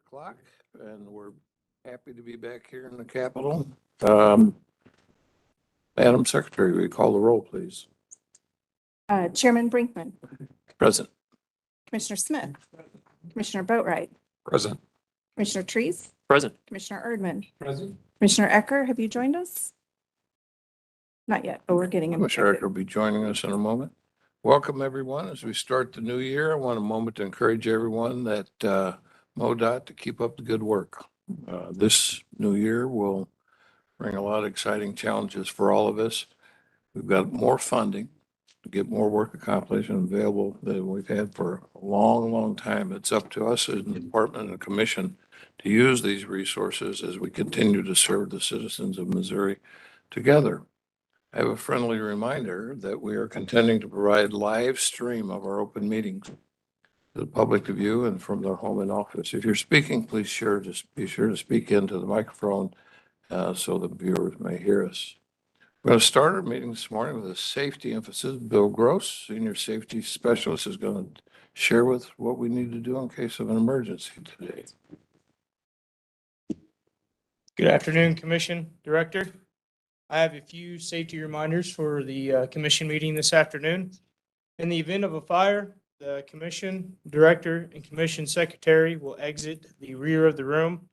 o'clock, and we're happy to be back here in the Capitol. Madam Secretary, will you call the roll, please? Chairman Brinkman, Present. Commissioner Smith, Commissioner Boatright, Present. Commissioner Trees, Present. Commissioner Erdman, Present. Commissioner Ecker, have you joined us? Not yet, but we're getting him. Commissioner Ecker will be joining us in a moment. Welcome, everyone. As we start the new year, I want a moment to encourage everyone that MoDOT to keep up the good work. This new year will bring a lot of exciting challenges for all of us. We've got more funding to get more work accomplished and available than we've had for a long, long time. It's up to us as the department and commission to use these resources as we continue to serve the citizens of Missouri together. I have a friendly reminder that we are continuing to provide live stream of our open meetings to the public to view and from their home and office. If you're speaking, please be sure to speak into the microphone so the viewers may hear us. We're going to start our meeting this morning with a safety emphasis. Bill Gross, Senior Safety Specialist, is going to share with what we need to do in case of an emergency today. Good afternoon, Commission Director. I have a few safety reminders for the commission meeting this afternoon. In the event of a fire, the commission director and commission secretary will exit the rear of the room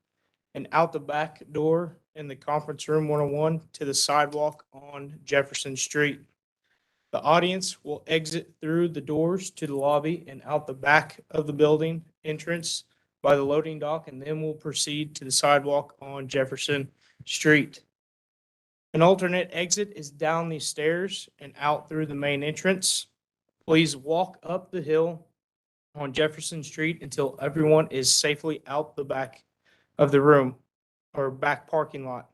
and out the back door in the conference room 101 to the sidewalk on Jefferson Street. The audience will exit through the doors to the lobby and out the back of the building entrance by the loading dock, and then we'll proceed to the sidewalk on Jefferson Street. An alternate exit is down these stairs and out through the main entrance. Please walk up the hill on Jefferson Street until everyone is safely out the back of the room or back parking lot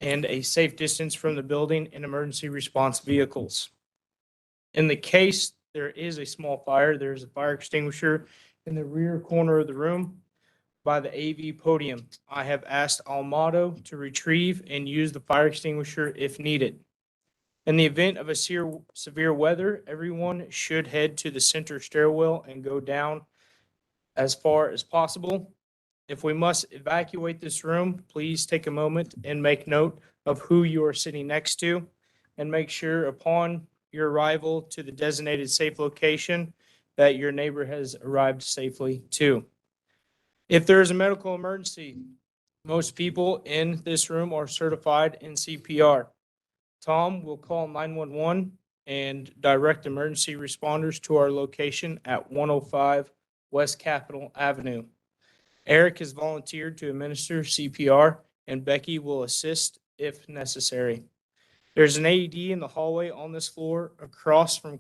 and a safe distance from the building and emergency response vehicles. In the case there is a small fire, there's a fire extinguisher in the rear corner of the room by the AV podium. I have asked Almado to retrieve and use the fire extinguisher if needed. In the event of a severe weather, everyone should head to the center stairwell and go down as far as possible. If we must evacuate this room, please take a moment and make note of who you are sitting next to and make sure upon your arrival to the designated safe location that your neighbor has arrived safely too. If there is a medical emergency, most people in this room are certified in CPR. Tom will call 911 and direct emergency responders to our location at 105 West Capitol Avenue. Eric has volunteered to administer CPR, and Becky will assist if necessary. There's an AED in the hallway on this floor across from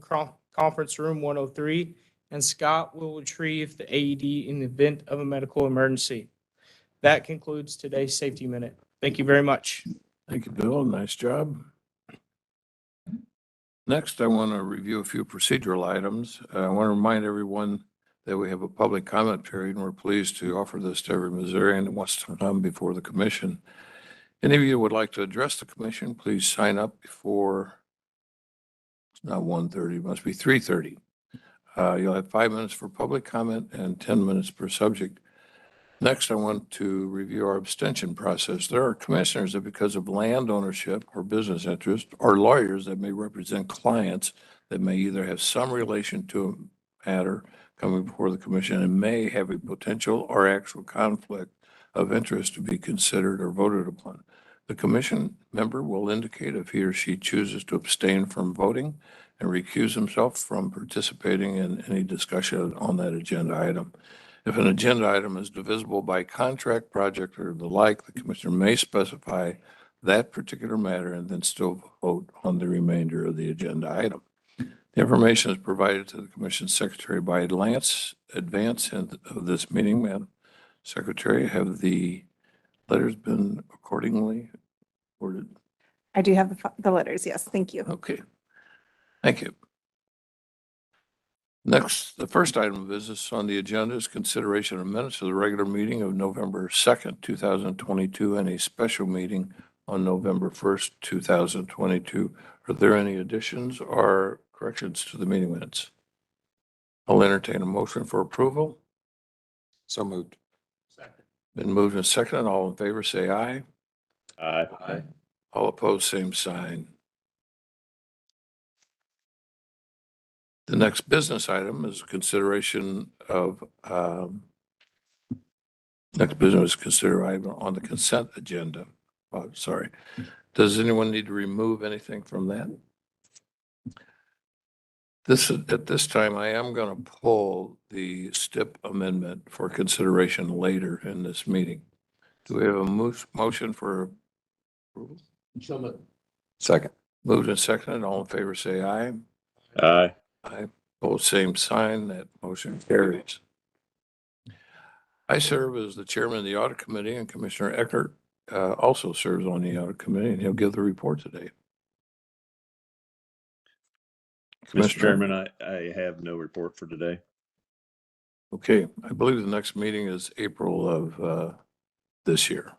conference room 103. And Scott will retrieve the AED in the event of a medical emergency. That concludes today's Safety Minute. Thank you very much. Thank you, Bill. Nice job. Next, I want to review a few procedural items. I want to remind everyone that we have a public comment period, and we're pleased to offer this to every Missourian that wants to come before the commission. Any of you would like to address the commission, please sign up before, it's not 1:30, it must be 3:30. You'll have 5 minutes for public comment and 10 minutes per subject. Next, I want to review our abstention process. There are commissioners that, because of land ownership or business interest, or lawyers that may represent clients that may either have some relation to a matter coming before the commission and may have a potential or actual conflict of interest to be considered or voted upon. The commission member will indicate if he or she chooses to abstain from voting and recuse himself from participating in any discussion on that agenda item. If an agenda item is divisible by contract, project, or the like, the commissioner may specify that particular matter and then still vote on the remainder of the agenda item. The information is provided to the commission secretary by advance of this meeting. Madam Secretary, have the letters been accordingly ordered? I do have the letters. Yes, thank you. Okay. Thank you. Next, the first item of business on the agenda is consideration of minutes of the regular meeting of November 2nd, 2022, and a special meeting on November 1st, 2022. Are there any additions or corrections to the meeting minutes? I'll entertain a motion for approval. So moved. Been moved and seconded. All in favor, say aye. Aye. All opposed, same sign. The next business item is consideration of, next business consider item on the consent agenda. Oh, sorry. Does anyone need to remove anything from that? At this time, I am going to pull the STIP amendment for consideration later in this meeting. Do we have a motion for approval? Second. Moved and seconded. All in favor, say aye. Aye. Aye. Both same sign. That motion carries. I serve as the chairman of the audit committee, and Commissioner Eckert also serves on the audit committee, and he'll give the report today. Mr. Chairman, I have no report for today. Okay, I believe the next meeting is April of this year.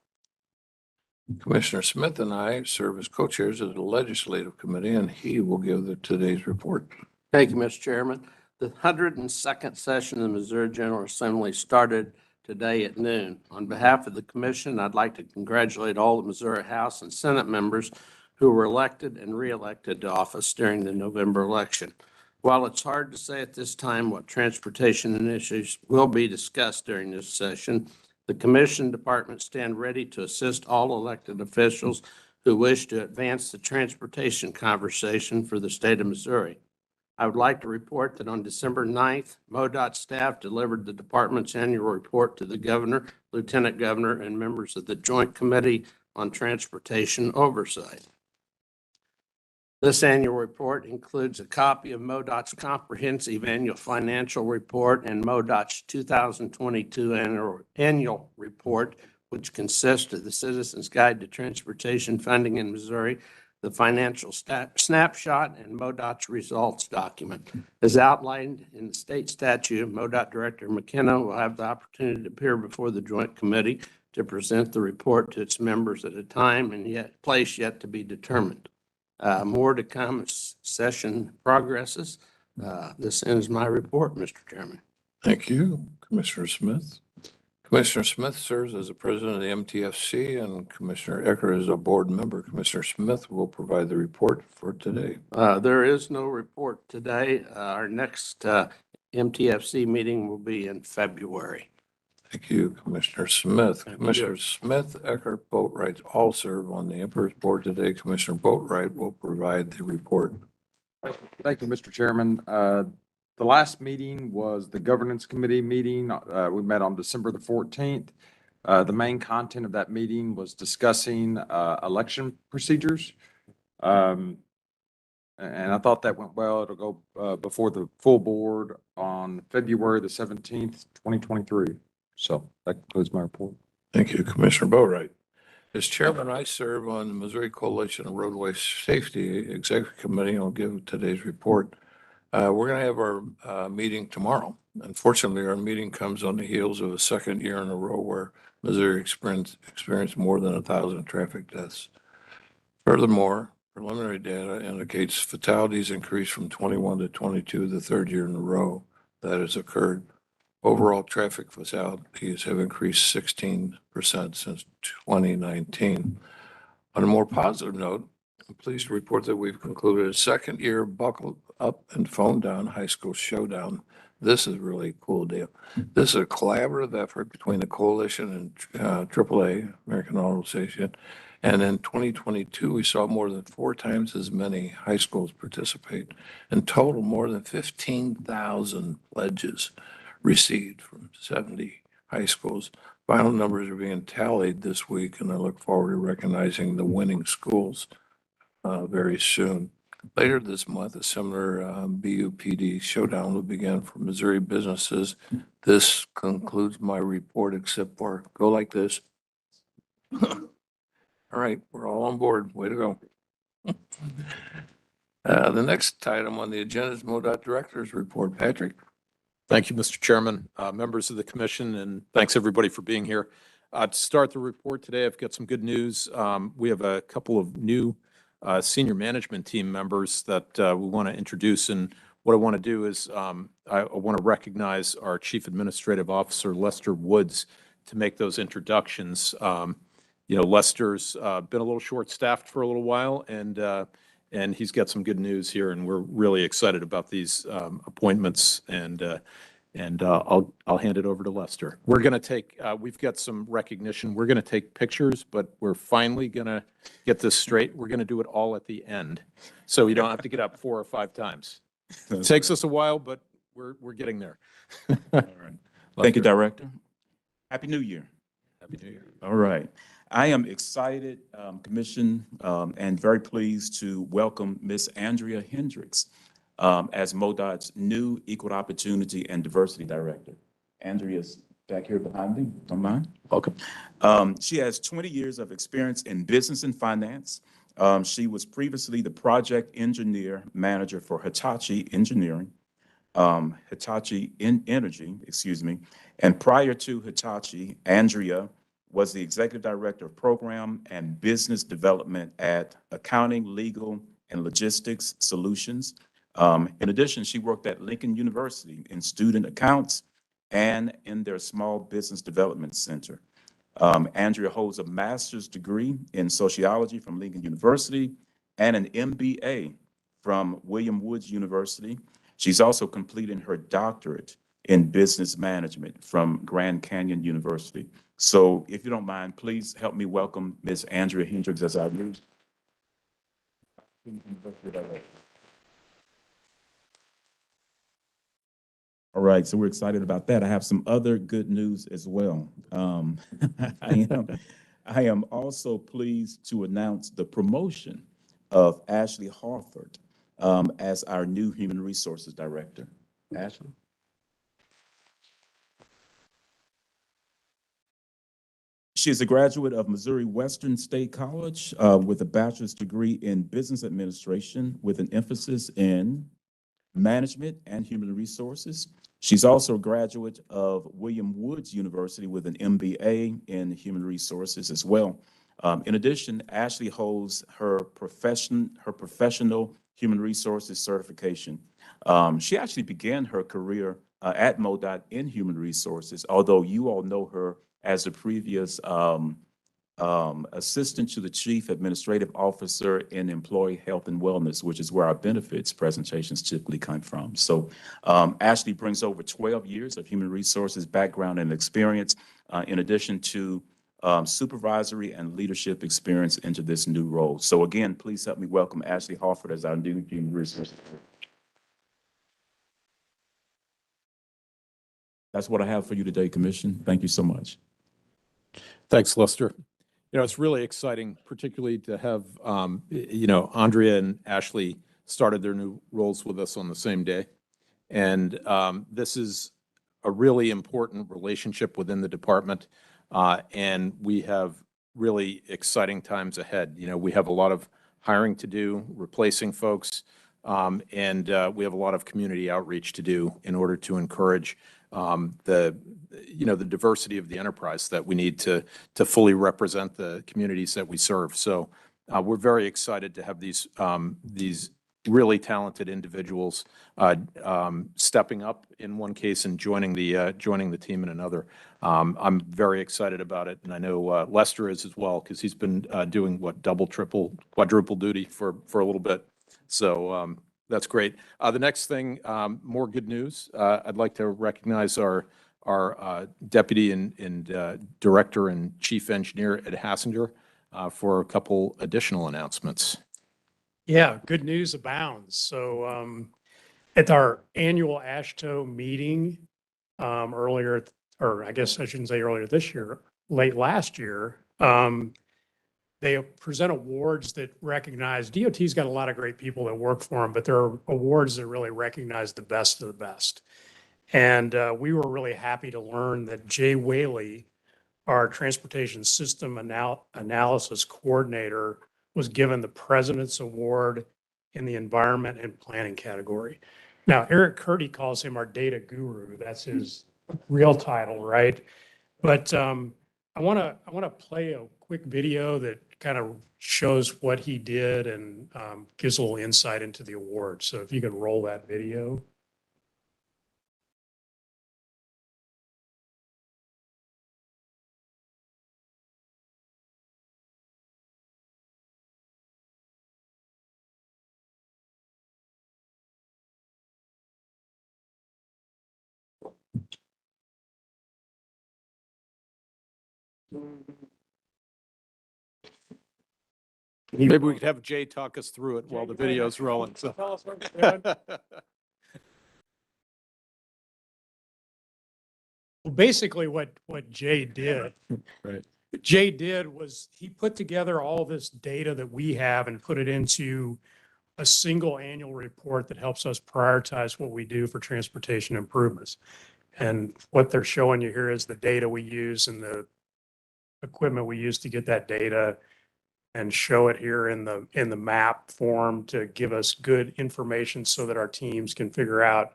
Commissioner Smith and I serve as co-chairs of the legislative committee, and he will give today's report. Thank you, Mr. Chairman. The 102nd session of the Missouri General Assembly started today at noon. On behalf of the commission, I'd like to congratulate all the Missouri House and Senate members who were elected and re-elected to office during the November election. While it's hard to say at this time what transportation initiatives will be discussed during this session, the commission departments stand ready to assist all elected officials who wish to advance the transportation conversation for the state of Missouri. I would like to report that on December 9th, MoDOT staff delivered the department's annual report to the governor, lieutenant governor, and members of the Joint Committee on Transportation Oversight. This annual report includes a copy of MoDOT's comprehensive annual financial report and MoDOT's 2022 annual report, which consists of the Citizens Guide to Transportation Funding in Missouri, the financial snapshot, and MoDOT's results document. As outlined in the state statute, MoDOT Director McKenna will have the opportunity to appear before the Joint Committee to present the report to its members at a time and place yet to be determined. More to come as session progresses. This ends my report, Mr. Chairman. Thank you, Commissioner Smith. Commissioner Smith serves as the president of the MTFC, and Commissioner Eckert is a board member. Commissioner Smith will provide the report for today. There is no report today. Our next MTFC meeting will be in February. Thank you, Commissioner Smith. Thank you. Commissioner Smith, Eckert, Boatwright all serve on the Emperor's Board today. Commissioner Boatwright will provide the report. Thank you, Mr. Chairman. The last meeting was the Governance Committee meeting. We met on December the 14th. The main content of that meeting was discussing election procedures. And I thought that went well. It'll go before the full board on February the 17th, 2023. So that concludes my report. Thank you, Commissioner Boatwright. As chairman, I serve on the Missouri Coalition of Roadway Safety Executive Committee. I'll give today's report. We're going to have our meeting tomorrow. Unfortunately, our meeting comes on the heels of a second year in a row where Missouri experienced more than 1,000 traffic deaths. Furthermore, preliminary data indicates fatalities increased from 21 to 22, the third year in a row that has occurred. Overall traffic fatalities have increased 16% since 2019. On a more positive note, I'm pleased to report that we've concluded a second year Buckle Up and Phone Down High School Showdown. This is really a cool deal. This is a collaborative effort between the coalition and AAA, American Auto Association. And in 2022, we saw more than 4 times as many high schools participate. In total, more than 15,000 pledges received from 70 high schools. Final numbers are being tallied this week, and I look forward to recognizing the winning schools very soon. Later this month, a similar BUPD showdown will begin for Missouri businesses. This concludes my report, except for go like this. All right, we're all on board. Way to go. The next item on the agenda is MoDOT Director's Report. Patrick? Thank you, Mr. Chairman, members of the commission, and thanks everybody for being here. To start the report today, I've got some good news. We have a couple of new senior management team members that we want to introduce. And what I want to do is I want to recognize our Chief Administrative Officer, Lester Woods. to make those introductions. Lester's been a little short-staffed for a little while, and he's got some good news here, and we're really excited about these appointments. And I'll hand it over to Lester. We're going to take, we've got some recognition. We're going to take pictures, but we're finally going to get this straight. We're going to do it all at the end, so you don't have to get up 4 or 5 times. It takes us a while, but we're getting there. All right. Thank you, Director. Happy New Year. Happy New Year. All right. I am excited, Commission, and very pleased to welcome Ms. Andrea Hendricks as MoDOT's new Equal Opportunity and Diversity Director. Andrea's back here behind me. Don't mind. Welcome. She has 20 years of experience in business and finance. She was previously the project engineer manager for Hitachi Energy, excuse me. And prior to Hitachi, Andrea was the executive director of program and business development at Accounting, Legal, and Logistics Solutions. In addition, she worked at Lincoln University in student accounts and in their Small Business Development Center. Andrea holds a master's degree in sociology from Lincoln University and an MBA from William Woods University. She's also completing her doctorate in business management from Grand Canyon University. So if you don't mind, please help me welcome Ms. Andrea Hendricks as our new. All right, so we're excited about that. I have some other good news as well. I am also pleased to announce the promotion of Ashley Harford as our new Human Resources Director. Ashley? She is a graduate of Missouri Western State College with a bachelor's degree in business administration with an emphasis in management and human resources. She's also a graduate of William Woods University with an MBA in human resources as well. In addition, Ashley holds her professional human resources certification. She actually began her career at MoDOT in human resources, although you all know her as the previous assistant to the chief administrative officer in employee health and wellness, which is where our benefits presentations typically come from. So Ashley brings over 12 years of human resources background and experience, in addition to supervisory and leadership experience into this new role. So again, please help me welcome Ashley Harford as our new human resources. That's what I have for you today, Commission. Thank you so much. Thanks, Lester. It's really exciting, particularly to have, Andrea and Ashley started their new roles with us on the same day. And this is a really important relationship within the department. And we have really exciting times ahead. We have a lot of hiring to do, replacing folks, and we have a lot of community outreach to do in order to encourage the diversity of the enterprise that we need to fully represent the communities that we serve. So we're very excited to have these really talented individuals stepping up in one case and joining the team in another. I'm very excited about it, and I know Lester is as well, because he's been doing double, triple, quadruple duty for a little bit. So that's great. The next thing, more good news. I'd like to recognize our deputy and director and chief engineer, Ed Hassinger, for a couple additional announcements. Yeah, good news abounds. So at our annual AASHTO meeting earlier, or I guess I shouldn't say earlier this year, late last year, they present awards that recognize, DOT's got a lot of great people that work for them, but there are awards that really recognize the best of the best. And we were really happy to learn that Jay Whaley, our transportation system analysis coordinator, was given the President's Award in the environment and planning category. Now, Eric Curdy calls him our data guru. That's his real title, right? But I want to play a quick video that kind of shows what he did and gives a little insight into the award. So if you could roll that video. Maybe we could have Jay talk us through it while the video's rolling. So. Tell us what you're doing. Well, basically what Jay did. Right. Jay did was he put together all this data that we have and put it into a single annual report that helps us prioritize what we do for transportation improvements. And what they're showing you here is the data we use and the equipment we use to get that data, and show it here in the map form to give us good information so that our teams can figure out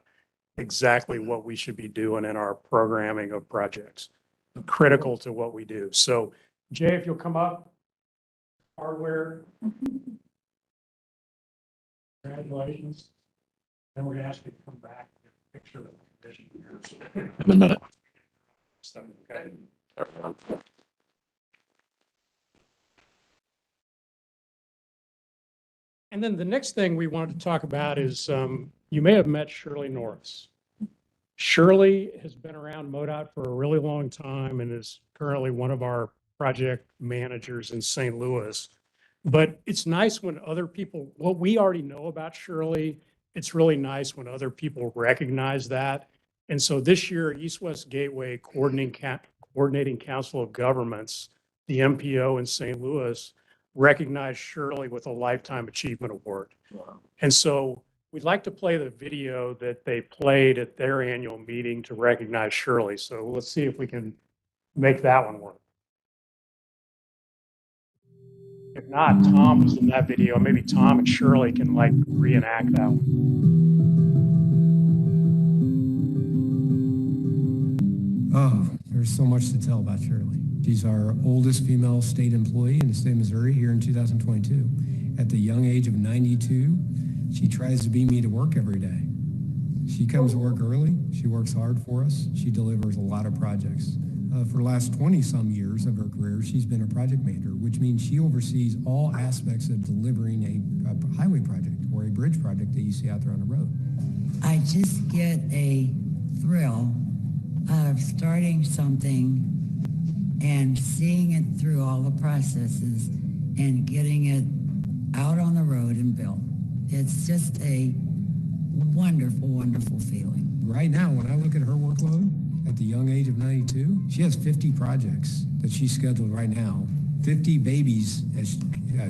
exactly what we should be doing in our programming of projects, critical to what we do. So Jay, if you'll come up, hardware. Congratulations. Then we're gonna ask you to come back and get a picture of the condition here. In a minute. Okay. And then the next thing we wanted to talk about is, you may have met Shirley Norris. Shirley has been around MoDOT for a really long time and is currently one of our project managers in St. Louis. But it's nice when other people, what we already know about Shirley, it's really nice when other people recognize that. And so this year, East West Gateway Coordinating Council of Governments, the MPO in St. Louis, recognized Shirley with a Lifetime Achievement Award. Wow. And so we'd like to play the video that they played at their annual meeting to recognize Shirley. So let's see if we can make that one work. If not, Tom was in that video. Maybe Tom and Shirley can like reenact that one. Oh, there's so much to tell about Shirley. She's our oldest female state employee in the state of Missouri here in 2022. At the young age of 92, she tries to beat me to work every day. She comes to work early. She works hard for us. She delivers a lot of projects. For the last 20-some years of her career, she's been a project manager, which means she oversees all aspects of delivering a highway project or a bridge project that you see out there on the road. I just get a thrill of starting something and seeing it through all the processes and getting it out on the road and built. It's just a wonderful, wonderful feeling. Right now, when I look at her workload at the young age of 92, she has 50 projects that she's scheduled right now, 50 babies, as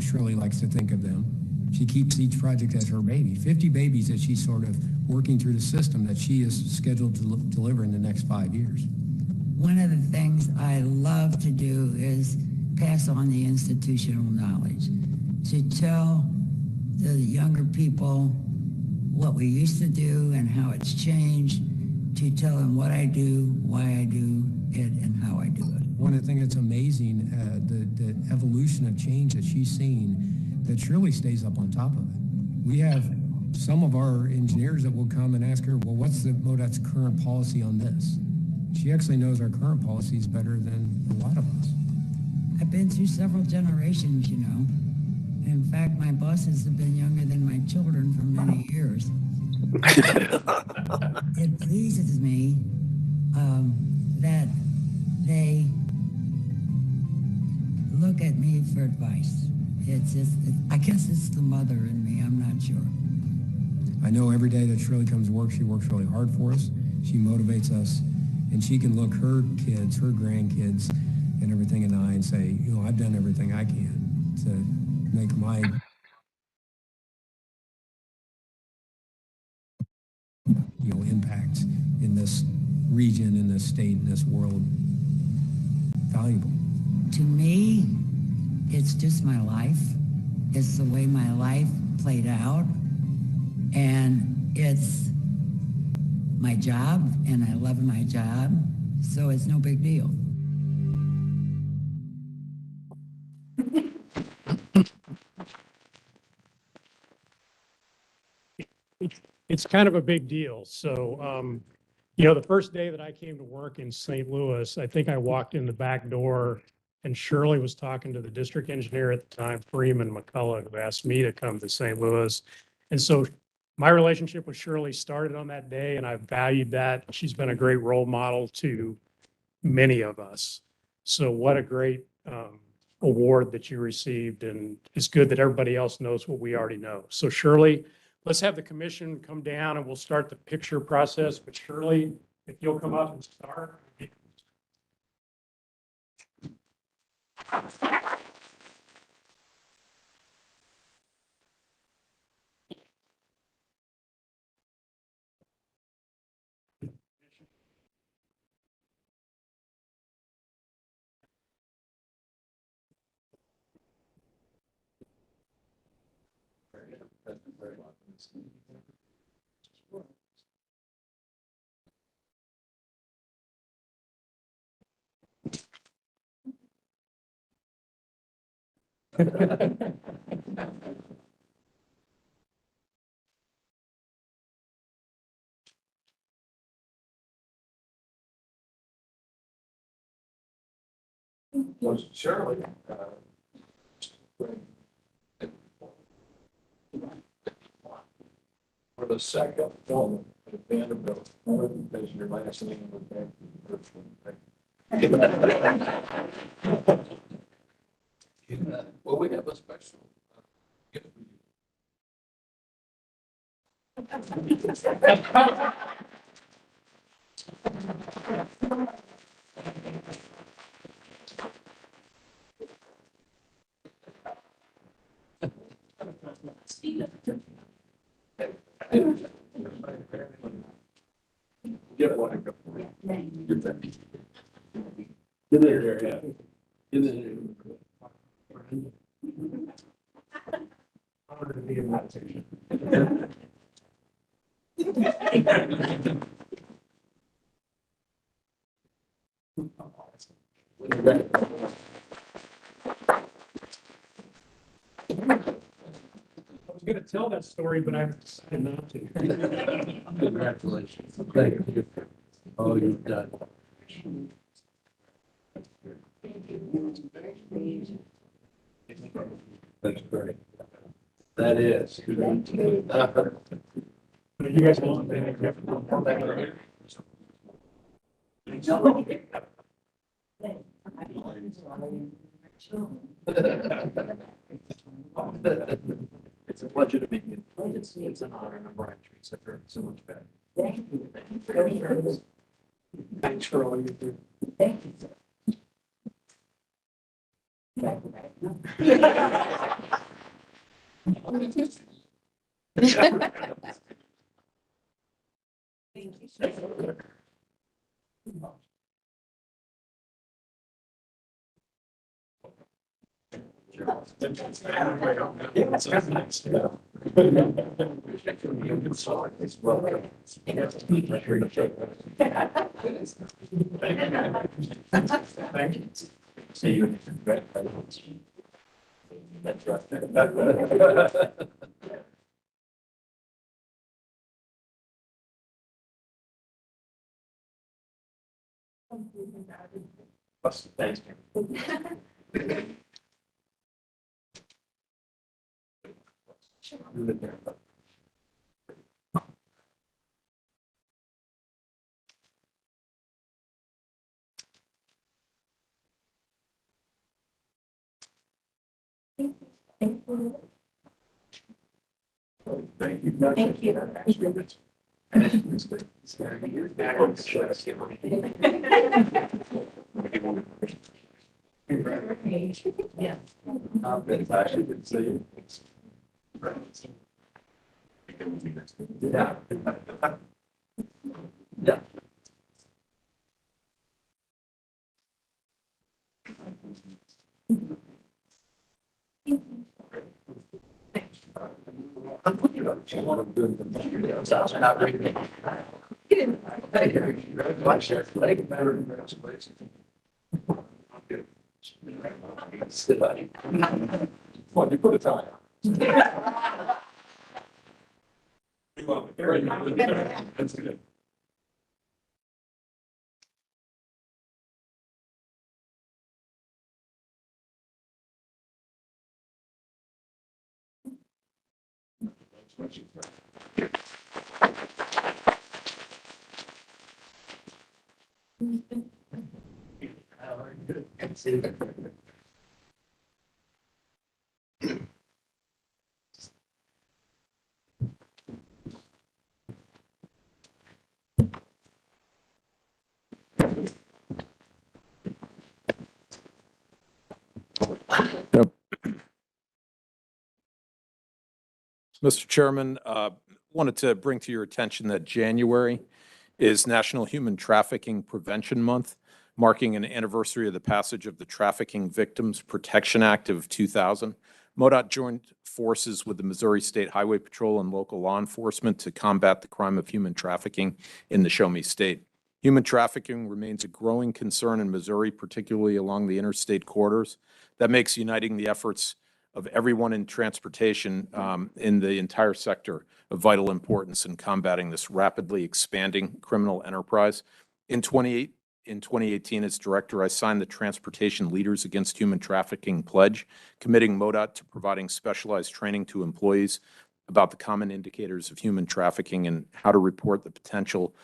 Shirley likes to think of them. She keeps each project as her baby, 50 babies that she's sort of working through the system that she is scheduled to deliver in the next 5 years. One of the things I love to do is pass on the institutional knowledge, to tell the younger people what we used to do and how it's changed, to tell them what I do, why I do it, and how I do it. One of the things that's amazing, the evolution of change that she's seen, that Shirley stays up on top of it. We have some of our engineers that will come and ask her, well, what's the MoDOT's current policy on this? She actually knows our current policies better than a lot of us. I've been through several generations, you know. In fact, my bosses have been younger than my children for many years. It pleases me that they look at me for advice. It's just, I guess it's the mother in me, I'm not sure. I know every day that Shirley comes to work, she works really hard for us. She motivates us, and she can look her kids, her grandkids, and everything in the eye and say, you know, I've done everything I can to make my impact in this region, in this state, in this world valuable. To me, it's just my life. It's the way my life played out. And it's my job, and I love my job, so it's no big deal. It's kind of a big deal. So, the first day that I came to work in St. Louis, I think I walked in the back door and Shirley was talking to the district engineer at the time, Freeman McCullough, who asked me to come to St. Louis. And so My relationship with Shirley started on that day, and I valued that. She's been a great role model to many of us. So what a great award that you received, and it's good that everybody else knows what we already know. So Shirley, let's have the commission come down and we'll start the picture process. But Shirley, if you'll come up and start. Shirley. For the second one, at Vanderbilt, because your last name was well, we have a special. Gift for you. Get one. Get that. Get there, yeah. Get there. I was going to tell that story, but I've decided not to. Congratulations. Thank you. Oh, you've done. That's great. That is. You guys want It's a pleasure to meet you. It's an honor and I'm Brian Trees. I've heard so much better. Thanks for all you do. Thank you. Thank you. See you. That's right. Thanks. Thank you. Thank you. Yeah. Actually, didn't see you. Yeah. Yeah. Well, you put a time. That's good. Mr. Chairman, wanted to bring to your attention that January is National Human Trafficking Prevention Month, marking an anniversary of the passage of the Trafficking Victims Protection Act of 2000. MoDOT joined forces with the Missouri State Highway Patrol and local law enforcement to combat the crime of human trafficking in the Show Me State. Human trafficking remains a growing concern in Missouri, particularly along the interstate corridors. That makes uniting the efforts of everyone in transportation in the entire sector of vital importance in combating this rapidly expanding criminal enterprise. In 2018, as director, I signed the Transportation Leaders Against Human Trafficking Pledge, committing MoDOT to providing specialized training to employees about the common indicators of human trafficking and how to report the potential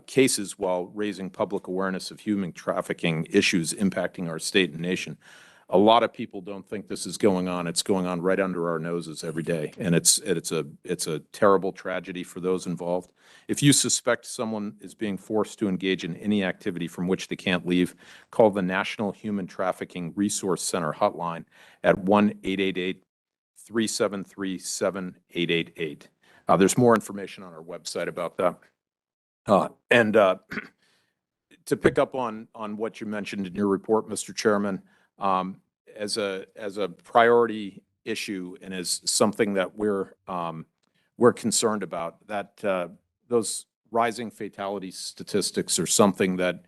cases while raising public awareness of human trafficking issues impacting our state and nation. A lot of people don't think this is going on. It's going on right under our noses every day, and it's a terrible tragedy for those involved. If you suspect someone is being forced to engage in any activity from which they can't leave, call the National Human Trafficking Resource Center hotline at 1-888-373-7888. There's more information on our website about that. To pick up on what you mentioned in your report, Mr. Chairman, as a priority issue and as something that we're concerned about, that those rising fatality statistics are something that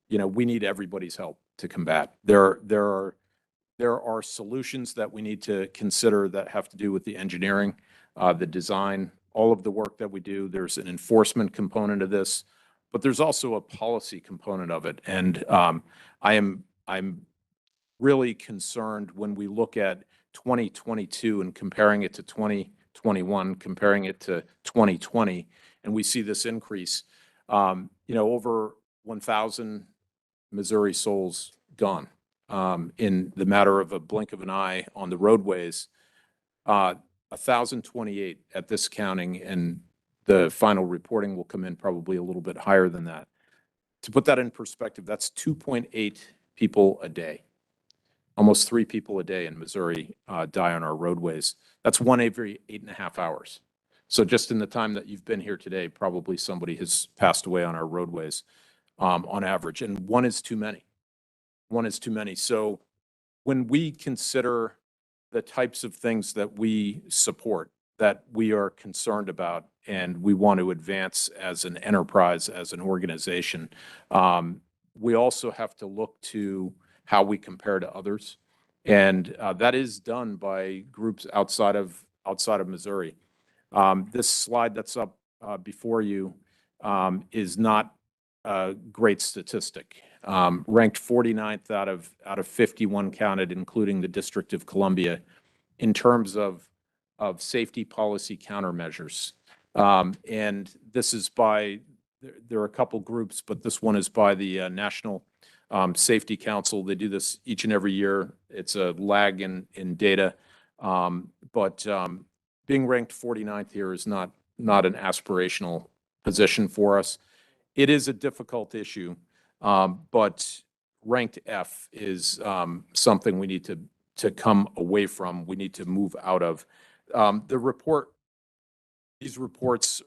we need everybody's help to combat. There are solutions that we need to consider that have to do with the engineering, the design, all of the work that we do. There's an enforcement component of this, but there's also a policy component of it. And I'm really concerned when we look at 2022 and comparing it to 2021, comparing it to 2020, and we see this increase. Over 1,000 Missouri souls gone in the matter of a blink of an eye on the roadways. 1,028 at this counting, and the final reporting will come in probably a little bit higher than that. To put that in perspective, that's 2.8 people a day. Almost 3 people a day in Missouri die on our roadways. That's 1 every 8.5 hours. So just in the time that you've been here today, probably somebody has passed away on our roadways on average, and 1 is too many. 1 is too many. So when we consider the types of things that we support, that we are concerned about, and we want to advance as an enterprise, as an organization, we also have to look to how we compare to others. And that is done by groups outside of Missouri. This slide that's up before you is not a great statistic. Ranked 49th out of 51 counted, including the District of Columbia, in terms of safety policy countermeasures. And this is by, there are a couple groups, but this one is by the National Safety Council. They do this each and every year. It's a lag in data, but being ranked 49th here is not an aspirational position for us. It is a difficult issue, but ranked F is something we need to come away from. We need to move out of. These reports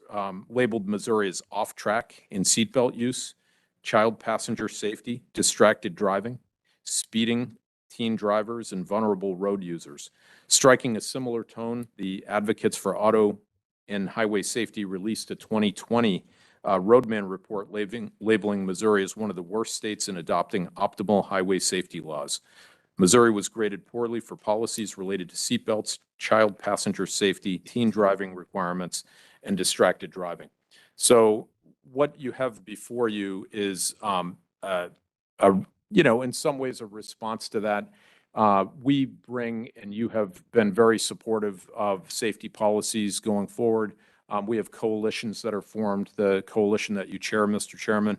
labeled Missouri as off track in seatbelt use, child passenger safety, distracted driving, speeding, teen drivers, and vulnerable road users. Striking a similar tone, the Advocates for Auto and Highway Safety released a 2020 Roadman report labeling Missouri as one of the worst states in adopting optimal highway safety laws. Missouri was graded poorly for policies related to seatbelts, child passenger safety, teen driving requirements, and distracted driving. So what you have before you is, in some ways, a response to that. We bring, and you have been very supportive of safety policies going forward. We have coalitions that are formed, the coalition that you chair, Mr. Chairman.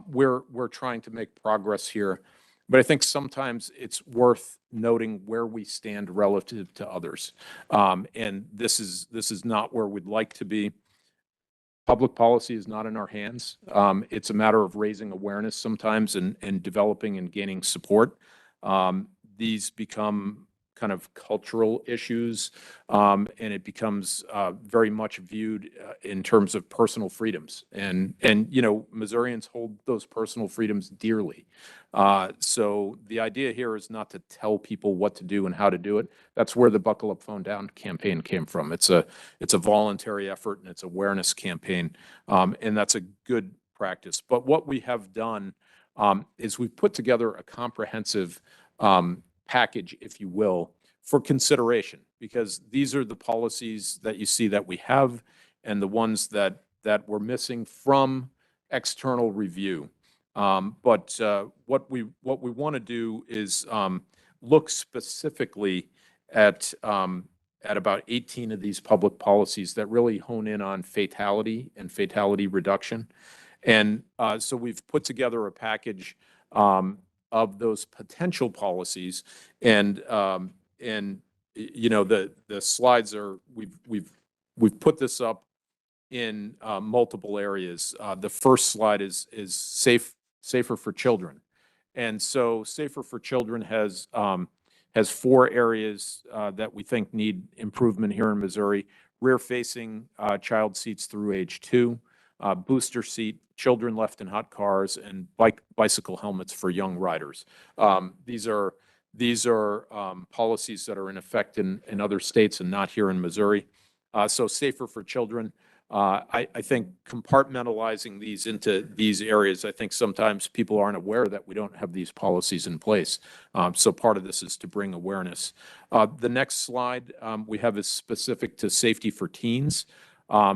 We're trying to make progress here, but I think sometimes it's worth noting where we stand relative to others. And this is not where we'd like to be. Public policy is not in our hands. It's a matter of raising awareness sometimes and developing and gaining support. These become kind of cultural issues, and it becomes very much viewed in terms of personal freedoms. And you know, Missourians hold those personal freedoms dearly. So the idea here is not to tell people what to do and how to do it. That's where the Buckle Up Phone Down campaign came from. It's a voluntary effort and it's awareness campaign, and that's a good practice. But what we have done is we've put together a comprehensive package, if you will, for consideration, because these are the policies that you see that we have and the ones that we're missing from external review. But what we want to do is look specifically at about 18 of these public policies that really hone in on fatality and fatality reduction. And so we've put together a package of those potential policies, and you know, the slides are, we've put this up in multiple areas. The first slide is safer for children, and so Safer for Children has 4 areas that we think need improvement here in Missouri: rear-facing child seats through age 2. Booster seat, children left in hot cars, and bicycle helmets for young riders. These are policies that are in effect in other states and not here in Missouri. So Safer for Children. I think compartmentalizing these into these areas, I think sometimes people aren't aware that we don't have these policies in place. So part of this is to bring awareness. The next slide we have is specific to safety for teens.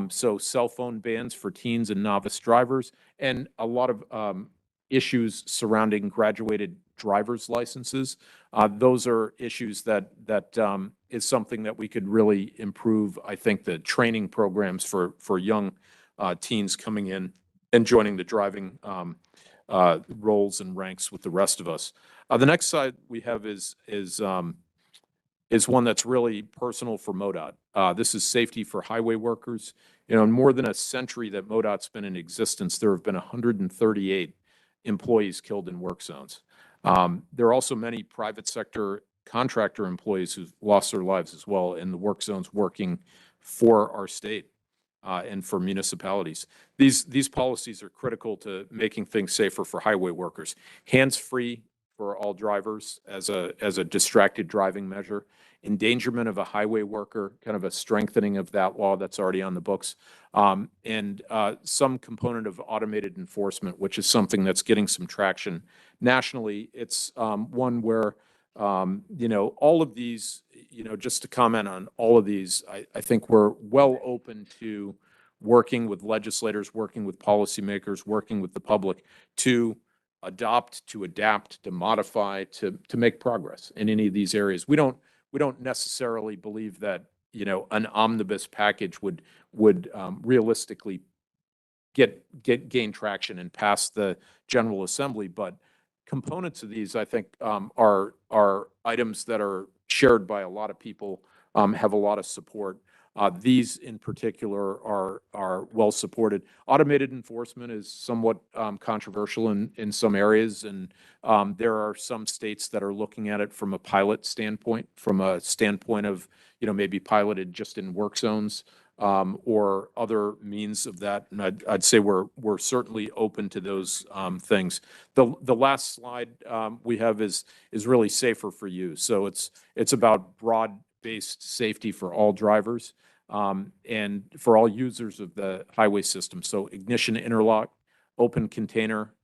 So cell phone bans for teens and novice drivers, and a lot of issues surrounding graduated driver's licenses. Those are issues that is something that we could really improve. I think the training programs for young teens coming in and joining the driving roles and ranks with the rest of us. The next slide we have is one that's really personal for MoDOT. This is safety for highway workers. You know, in more than a century that MoDOT's been in existence, there have been 138 employees killed in work zones. There are also many private sector contractor employees who've lost their lives as well in the work zones working for our state and for municipalities. These policies are critical to making things safer for highway workers. Hands-free for all drivers as a distracted driving measure. Endangerment of a highway worker, kind of a strengthening of that law that's already on the books. And some component of automated enforcement, which is something that's getting some traction nationally. It's one where, you know, all of these, you know, just to comment on all of these, I think we're well open to working with legislators, working with policymakers, working with the public to adopt, to adapt, to modify, to make progress in any of these areas. We don't necessarily believe that, you know, an omnibus package would realistically gain traction and pass the General Assembly, but components of these, I think, are items that are shared by a lot of people, have a lot of support. These in particular are well supported. Automated enforcement is somewhat controversial in some areas, and there are some states that are looking at it from a pilot standpoint, from a standpoint of, you know, maybe piloted just in work zones or other means of that. And I'd say we're certainly open to those things. The last slide we have is really safer for you. So it's about broad-based safety for all drivers and for all users of the highway system. So ignition interlock, open container,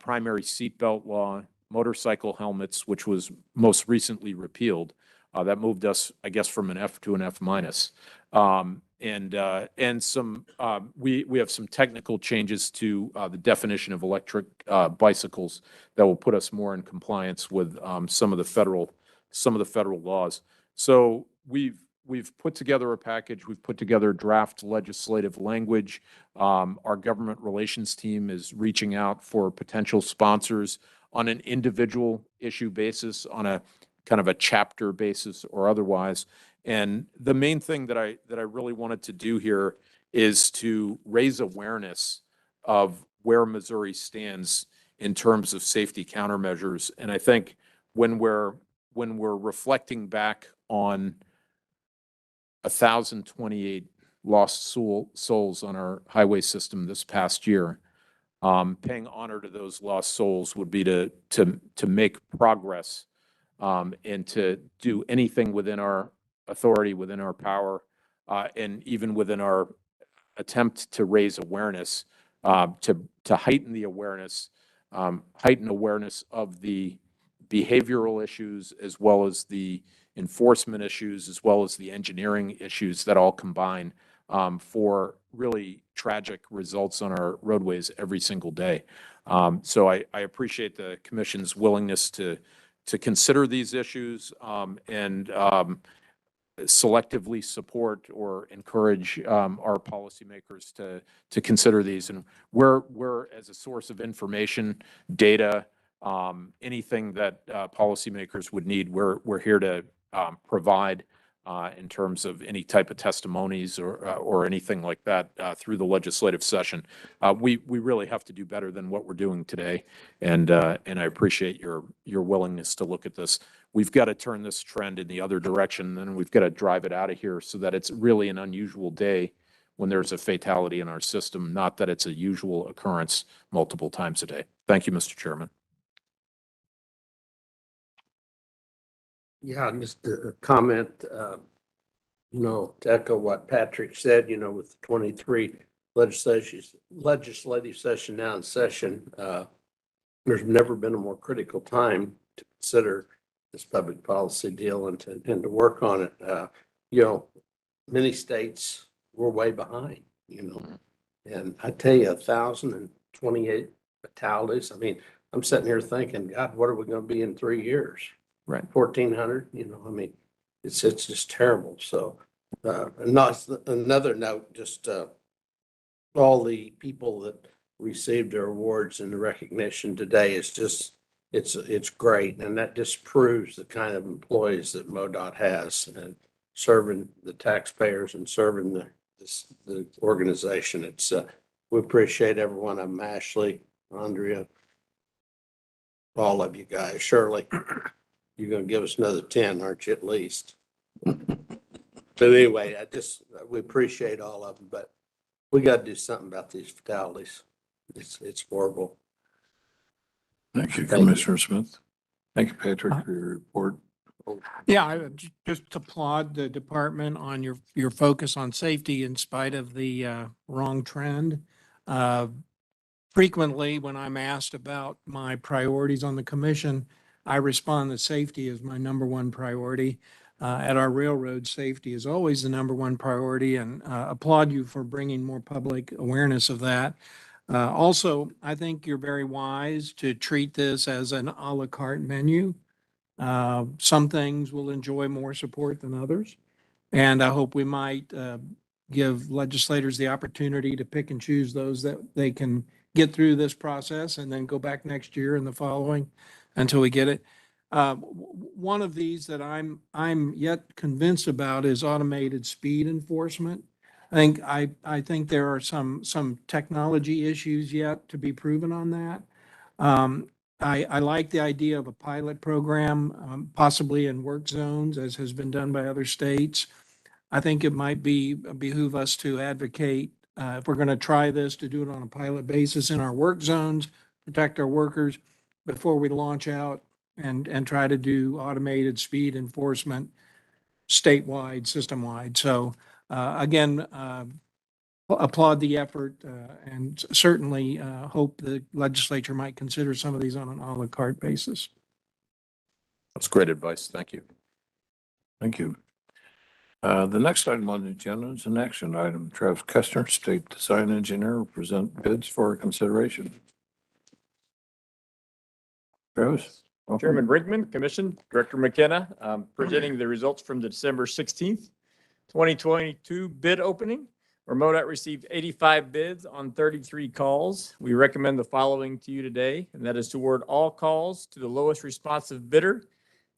primary seatbelt law, motorcycle helmets, which was most recently repealed. That moved us, I guess, from an F to an F minus. And some we have some technical changes to the definition of electric bicycles that will put us more in compliance with some of the federal some of the federal laws. So we've put together a package, we've put together draft legislative language. Our government relations team is reaching out for potential sponsors on an individual issue basis, on a kind of a chapter basis or otherwise. And the main thing that I really wanted to do here is to raise awareness of where Missouri stands in terms of safety countermeasures. And I think when we're reflecting back on 1,028 lost souls on our highway system this past year, paying honor to those lost souls would be to make progress and to do anything within our authority, within our power, and even within our attempt to raise awareness, to heighten the awareness, heighten awareness of the behavioral issues as well as the enforcement issues, as well as the engineering issues that all combine for really tragic results on our roadways every single day. So I appreciate the commission's willingness to consider these issues and selectively support or encourage our policymakers to consider these. And we're as a source of information, data, anything that policymakers would need, we're here to provide in terms of any type of testimonies or anything like that through the legislative session. We really have to do better than what we're doing today, and I appreciate your willingness to look at this. We've got to turn this trend in the other direction, and we've got to drive it out of here so that it's really an unusual day when there's a fatality in our system, not that it's a usual occurrence multiple times a day. Thank you, Mr. Chairman. Yeah, just a comment, to echo what Patrick said, with the 23 legislative session now in session, there's never been a more critical time to consider this public policy deal and to work on it. Many states were way behind, and I tell you, 1,028 fatalities. I mean, I'm sitting here thinking, God, what are we going to be in 3 years? Right. 1,400, it's just terrible. So, another note, just all the people that received their awards and the recognition today is just, it's great. And that just proves the kind of employees that MoDOT has and serving the taxpayers and serving the organization. We appreciate every one of them, Ashley, Andrea, all of you guys. Shirley, you're going to give us another 10, aren't you, at least? But anyway, we appreciate all of them, but we got to do something about these fatalities. It's horrible. Thank you, Commissioner Smith. Thank you, Patrick, for your report. Yeah, I would just applaud the department on your focus on safety in spite of the wrong trend. Frequently, when I'm asked about my priorities on the commission, I respond that safety is my number one priority. At our railroad, safety is always the number one priority, and applaud you for bringing more public awareness of that. Also, I think you're very wise to treat this as an a la carte menu. Some things will enjoy more support than others, and I hope we might give legislators the opportunity to pick and choose those that they can get through this process and then go back next year and the following until we get it. One of these that I'm yet convinced about is automated speed enforcement. I think there are some technology issues yet to be proven on that. I like the idea of a pilot program, possibly in work zones, as has been done by other states. I think it might behoove us to advocate, if we're going to try this, to do it on a pilot basis in our work zones, protect our workers before we launch out and try to do automated speed enforcement statewide, system-wide. So again, applaud the effort and certainly hope the legislature might consider some of these on an a la carte basis. That's great advice. Thank you. Thank you. The next item on the agenda is an action item. Travis Kestner, State Design Engineer, will present bids for consideration. Travis? Chairman Brinkman, Commission, Director McKenna, presenting the results from the December 16th, 2022 bid opening, where MoDOT received 85 bids on 33 calls. We recommend the following to you today, and that is to award all calls to the lowest responsive bidder,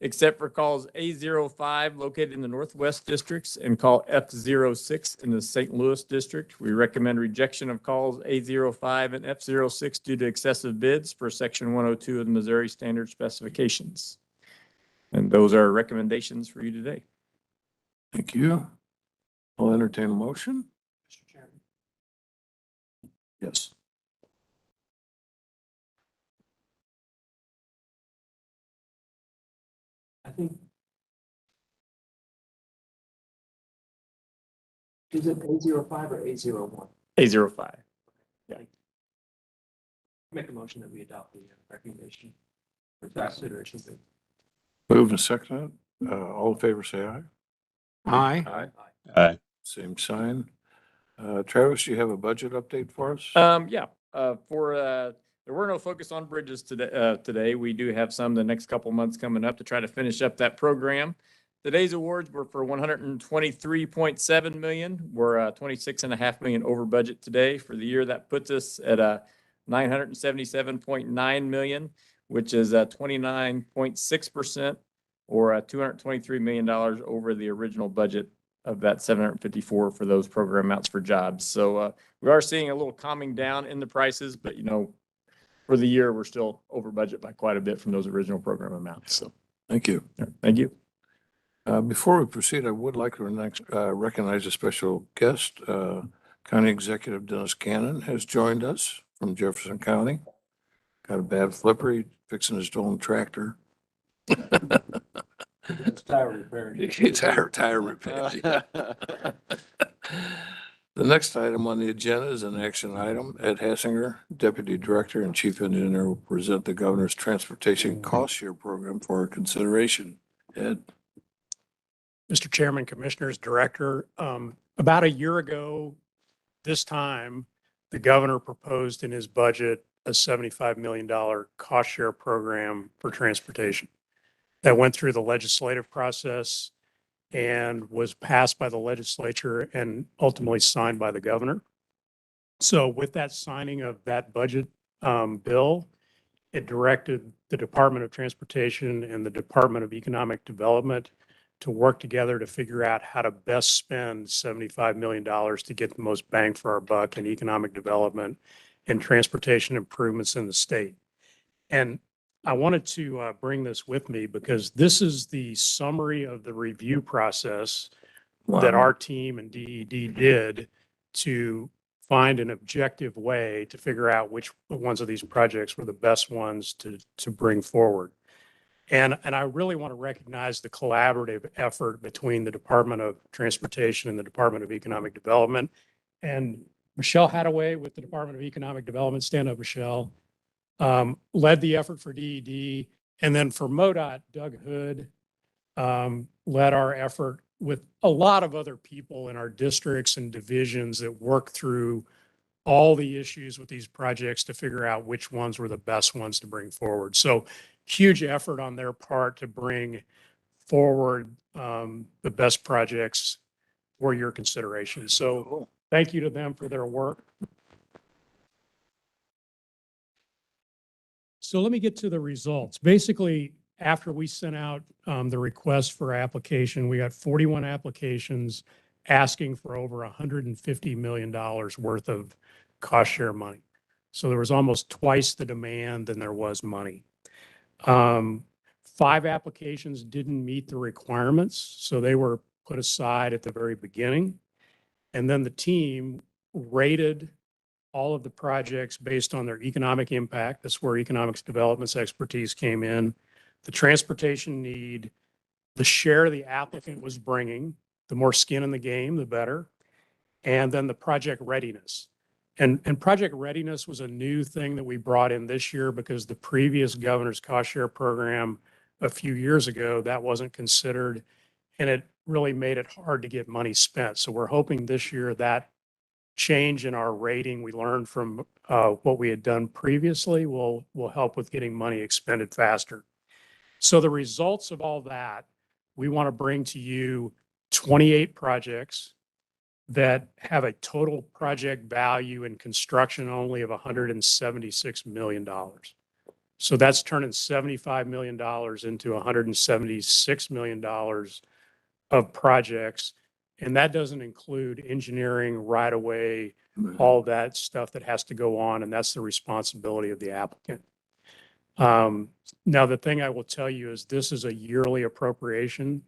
except for calls A05 located in the Northwest districts and call F06 in the St. Louis district. We recommend rejection of calls A05 and F06 due to excessive bids per section 102 of the Missouri Standard Specifications. And those are recommendations for you today. Thank you. I'll entertain a motion. Mr. Chairman. Yes. I think. Is it A05 or A01? A05. Make a motion that we adopt the recommendation for consideration. Moved and seconded. All in favor, say aye. Aye. Aye. Aye. Same sign. Travis, do you have a budget update for us? There were no focus on bridges today. We do have some the next couple months coming up to try to finish up that program. Today's awards were for 123.7 million. We're 26.5 million over budget today for the year. That puts us at 977.9 million, which is 29.6% or $223 million over the original budget of that 754 for those program amounts for jobs. So we are seeing a little calming down in the prices, but for the year, we're still over budget by quite a bit from those original program amounts. So Thank you. thank you. Before we proceed, I would like to recognize a special guest. County Executive Dennis Cannon has joined us from Jefferson County. Got a bad flipper. He's fixing his own tractor. It's tire repair. Tire repair. The next item on the agenda is an action item. Ed Hassinger, Deputy Director and Chief Engineer, will present the Governor's Transportation Cost Share Program for our consideration. Ed? Mr. Chairman, Commissioners, Director, about a year ago, this time, the governor proposed in his budget a $75 million cost share program for transportation that went through the legislative process and was passed by the legislature and ultimately signed by the governor. So with that signing of that budget bill, it directed the Department of Transportation and the Department of Economic Development to work together to figure out how to best spend $75 million to get the most bang for our buck in economic development and transportation improvements in the state. And I wanted to bring this with me because this is the summary of the review process that our team and DED did to find an objective way to figure out which ones of these projects were the best ones to bring forward. And I really want to recognize the collaborative effort between the Department of Transportation and the Department of Economic Development. And Michelle Hadaway with the Department of Economic Development, stand up, Michelle, led the effort for DED. And then for MoDOT, Doug Hood led our effort with a lot of other people in our districts and divisions that work through all the issues with these projects to figure out which ones were the best ones to bring forward. So huge effort on their part to bring forward the best projects for your consideration. So thank you to them for their work. So let me get to the results. Basically, after we sent out the request for application, we got 41 applications asking for over $150 million worth of cost share money. So there was almost twice the demand than there was money. 5 applications didn't meet the requirements, so they were put aside at the very beginning. And then the team rated all of the projects based on their economic impact. That's where economics development's expertise came in. The transportation need, the share the applicant was bringing, the more skin in the game, the better. And then the project readiness. And project readiness was a new thing that we brought in this year because the previous governor's cost share program a few years ago, that wasn't considered, and it really made it hard to get money spent. So we're hoping this year that change in our rating we learned from what we had done previously will help with getting money expended faster. So the results of all that, we want to bring to you 28 projects that have a total project value in construction only of $176 million. So that's turning $75 million into $176 million of projects. And that doesn't include engineering, right of way, all that stuff that has to go on, and that's the responsibility of the applicant. Now, the thing I will tell you is this is a yearly appropriation.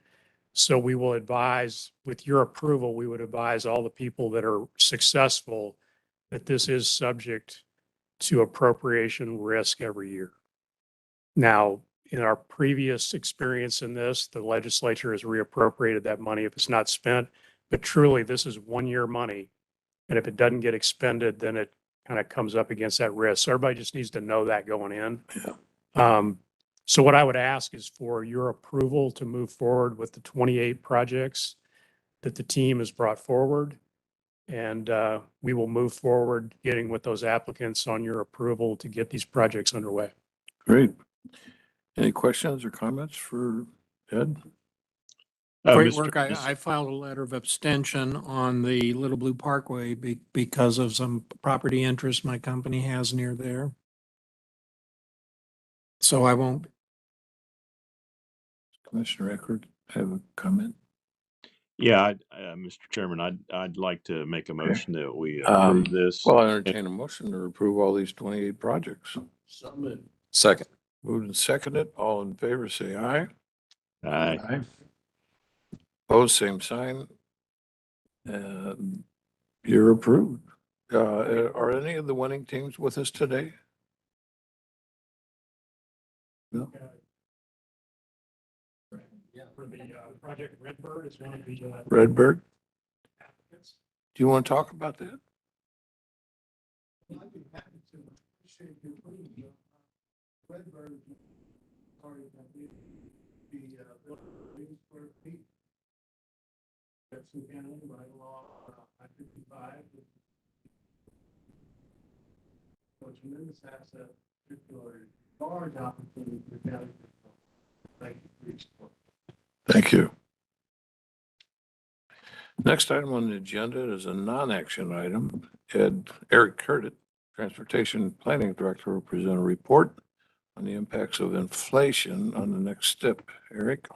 So we will advise, with your approval, we would advise all the people that are successful that this is subject to appropriation risk every year. Now, in our previous experience in this, the legislature has reappropriated that money if it's not spent. But truly, this is one-year money. And if it doesn't get expended, then it kind of comes up against that risk. So everybody just needs to know that going in. So what I would ask is for your approval to move forward with the 28 projects that the team has brought forward. And we will move forward getting with those applicants on your approval to get these projects underway. Great. Any questions or comments for Ed? Great Mr. work. I filed a letter of abstention on the Little Blue Parkway because of some property interest my company has near there. So I won't. Commissioner Eckert, have a comment? Yeah, Mr. Chairman, I'd like to make a motion that we Um, approve this. Well, I entertain a motion to approve all these 28 projects. Second. Moved and seconded. All in favor, say aye. Aye. Opposed, same sign. You're approved. Are any of the winning teams with us today? No? Yeah, for the project Redbird is one of the. Redbird, applicants. do you want to talk about that? I'd be happy to. Appreciate you putting the Redbird part of that deal. The building square feet. Jefferson County, right along I-55. So tremendous asset, particularly large opportunity for the county. Thank you for your support. Thank you. Next item on the agenda is a non-action item. Eric Curtis, Transportation Planning Director, will present a report on the impacts of inflation on the next step. Eric?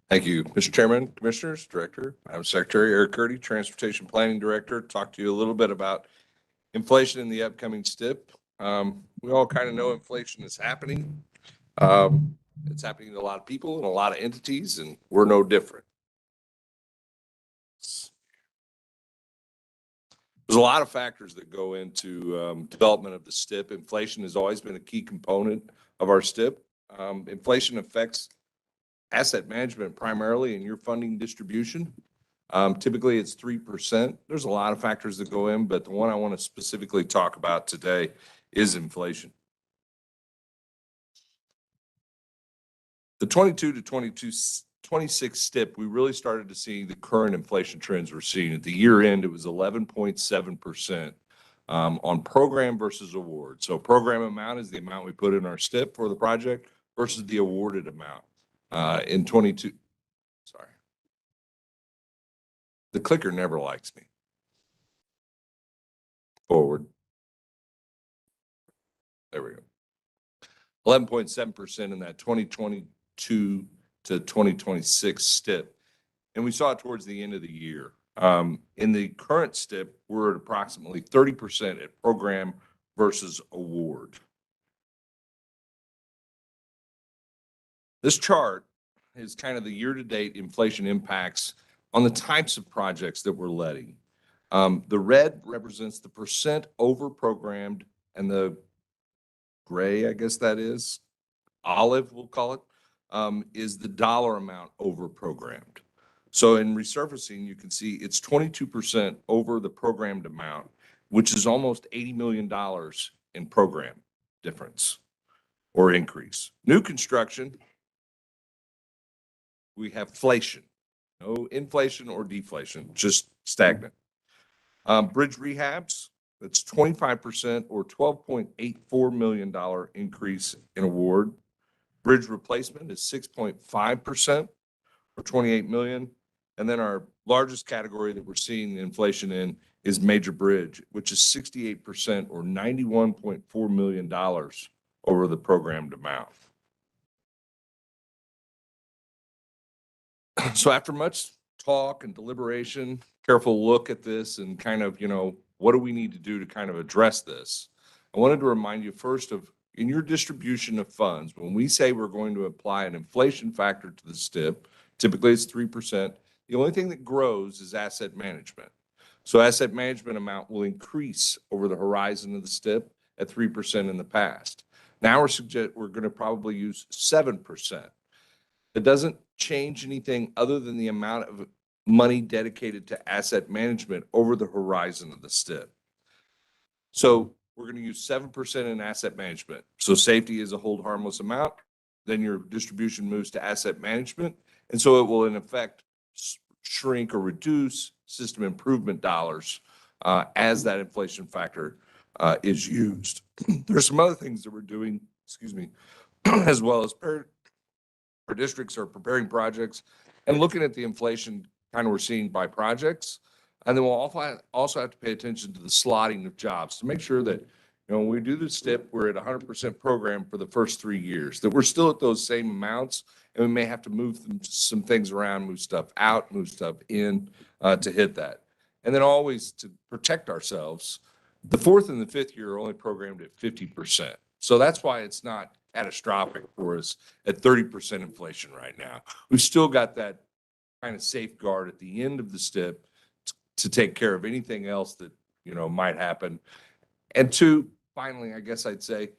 Thank you, Mr. Chairman, Commissioners, Director. I'm Secretary Eric Curdy, Transportation Planning Director. Talk to you a little bit about inflation in the upcoming STIP. We all kind of know inflation is happening. It's happening to a lot of people and a lot of entities, and we're no different. There's a lot of factors that go into development of the STIP. Inflation has always been a key component of our STIP. Inflation affects asset management primarily in your funding distribution. Typically it's 3%. There's a lot of factors that go in, but the one I want to specifically talk about today is inflation. The 22 to 26 STIP, we really started to see the current inflation trends we're seeing. At the year end, it was 11.7% on program versus award. So program amount is the amount we put in our STIP for the project versus the awarded amount. In 22, sorry. The clicker never likes me. Forward. There we go. 11.7% in that 2022 to 2026 STIP. And we saw it towards the end of the year. In the current STIP, we're at approximately 30% at program versus award. This chart is kind of the year-to-date inflation impacts on the types of projects that we're letting. The red represents the percent over-programmed, and the gray, I guess that is, olive, we'll call it, is the dollar amount over-programmed. So in resurfacing, you can see it's 22% over the programmed amount, which is almost $80 million in program difference or increase. New construction, we have inflation, no inflation or deflation, just stagnant. Bridge rehabs, that's 25% or $12.84 million increase in award. Bridge replacement is 6.5% or 28 million. And then our largest category that we're seeing inflation in is major bridge, which is 68% or $91.4 million over the programmed amount. So after much talk and deliberation, careful look at this and kind of, what do we need to do to kind of address this? I wanted to remind you first of, in your distribution of funds, when we say we're going to apply an inflation factor to the STIP, typically it's 3%. The only thing that grows is asset management. So asset management amount will increase over the horizon of the STIP at 3% in the past. Now we're going to probably use 7%. It doesn't change anything other than the amount of money dedicated to asset management over the horizon of the STIP. So we're going to use 7% in asset management. So safety is a hold harmless amount. Then your distribution moves to asset management. And so it will, in effect, shrink or reduce system improvement dollars as that inflation factor is used. There's some other things that we're doing, as well as our districts are preparing projects and looking at the inflation kind of we're seeing by projects. And then we'll also have to pay attention to the slotting of jobs to make sure that, when we do the STIP, we're at 100% program for the first 3 years, that we're still at those same amounts, and we may have to move some things around, move stuff out, move stuff in to hit that. And then always to protect ourselves, the fourth and the fifth year are only programmed at 50%. So that's why it's not catastrophic for us at 30% inflation right now. We've still got that kind of safeguard at the end of the STIP to take care of anything else that, might happen. And two, finally, I guess I'd say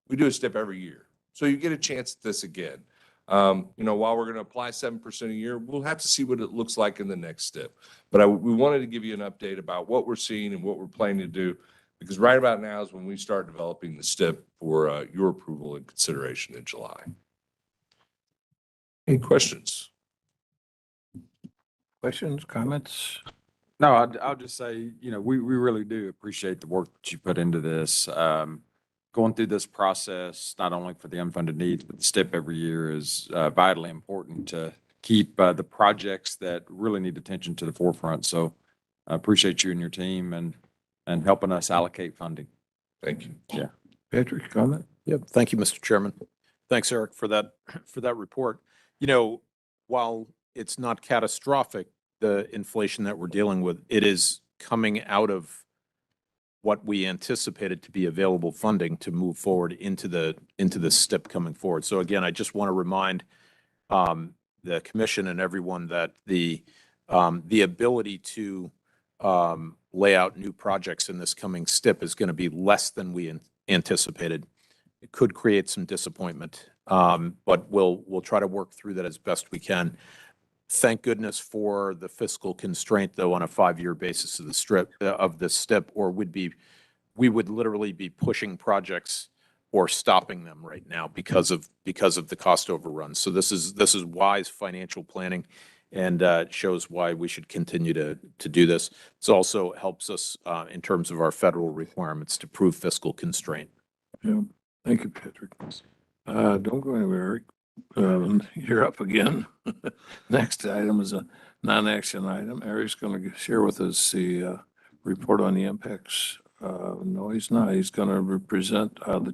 we do a STIP every year. So you get a chance at this again. While we're going to apply 7% a year, we'll have to see what it looks like in the next STIP. But we wanted to give you an update about what we're seeing and what we're planning to do, because right about now is when we start developing the STIP for your approval and consideration in July. Any questions? Questions, comments? No, I'll just say, we really do appreciate the work that you put into this. Going through this process, not only for the unfunded needs, but the STIP every year is vitally important to keep the projects that really need attention to the forefront. So I appreciate you and your team and helping us allocate funding. Thank you. Yeah. Patrick, comment? Yep. Thank you, Mr. Chairman. Thanks, Eric, for that report. While it's not catastrophic, the inflation that we're dealing with, it is coming out of what we anticipated to be available funding to move forward into the STIP coming forward. So again, I just want to remind the commission and everyone that the ability to lay out new projects in this coming STIP is going to be less than we anticipated. It could create some disappointment, but we'll try to work through that as best we can. Thank goodness for the fiscal constraint, though, on a 5-year basis of the STIP, or we would literally be pushing projects or stopping them right now because of the cost overruns. So this is wise financial planning, and shows why we should continue to do this. It also helps us in terms of our federal requirements to prove fiscal constraint. Yeah. Thank you, Patrick. Don't go anywhere, Eric. You're up again. Next item is a non-action item. Eric's going to share with us the report on the impacts. No, he's not. He's going to present the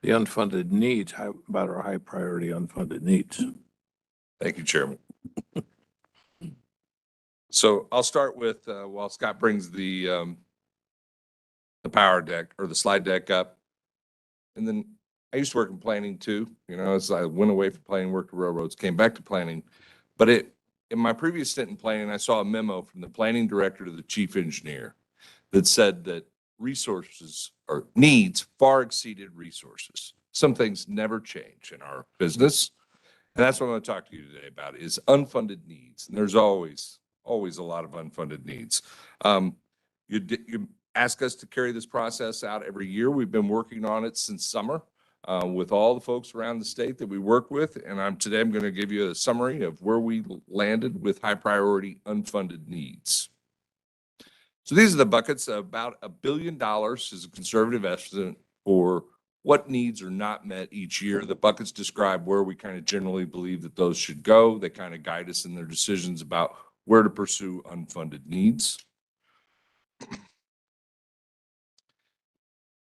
unfunded needs, about our high priority unfunded needs. Thank you, Chairman. So I'll start with, while Scott brings the power deck or the slide deck up, and then I used to work in planning too, as I went away from planning, worked with railroads, came back to planning. But in my previous stint in planning, I saw a memo from the planning director to the chief engineer that said that resources or needs far exceeded resources. Some things never change in our business. And that's what I'm going to talk to you today about is unfunded needs. And there's always a lot of unfunded needs. You ask us to carry this process out every year. We've been working on it since summer. With all the folks around the state that we work with. And today I'm going to give you a summary of where we landed with high priority unfunded needs. So these are the buckets. About $1 billion is a conservative estimate for what needs are not met each year. The buckets describe where we kind of generally believe that those should go. They kind of guide us in their decisions about where to pursue unfunded needs.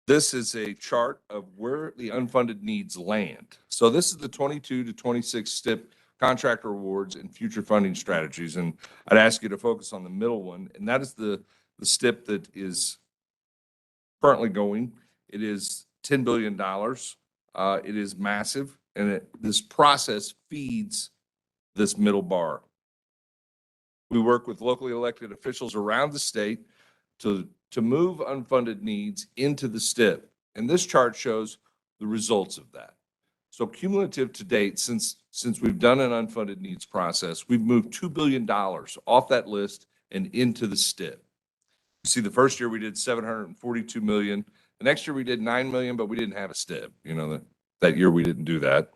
This is a chart of where the unfunded needs land. So this is the 22 to 26 STIP contractor awards and future funding strategies. And I'd ask you to focus on the middle one, and that is the STIP that is currently going. It is $10 billion. It is massive, and this process feeds this middle bar. We work with locally elected officials around the state to move unfunded needs into the STIP. And this chart shows the results of that. So cumulative to date, since we've done an unfunded needs process, we've moved $2 billion off that list and into the STIP. You see, the first year we did 742 million. The next year we did 9 million, but we didn't have a STIP. You know, that year we didn't do that.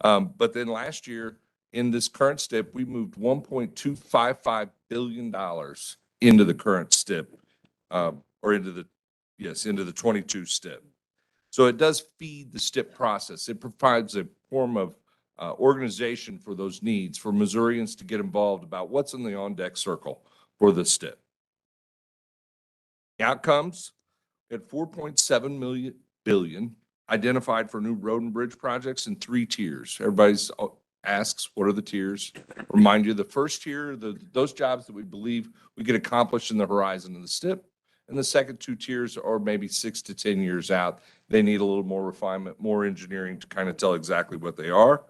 But then last year in this current STIP, we moved $1.255 billion into the current STIP, or into the 22 STIP. So it does feed the STIP process. It provides a form of organization for those needs, for Missourians to get involved about what's in the on-deck circle for the STIP. The outcomes, we had 4.7 billion identified for new road and bridge projects in 3 tiers. Everybody asks, what are the tiers? Remind you, the first tier, those jobs that we believe we could accomplish in the horizon of the STIP. And the second 2 tiers are maybe 6 to 10 years out. They need a little more refinement, more engineering to kind of tell exactly what they are.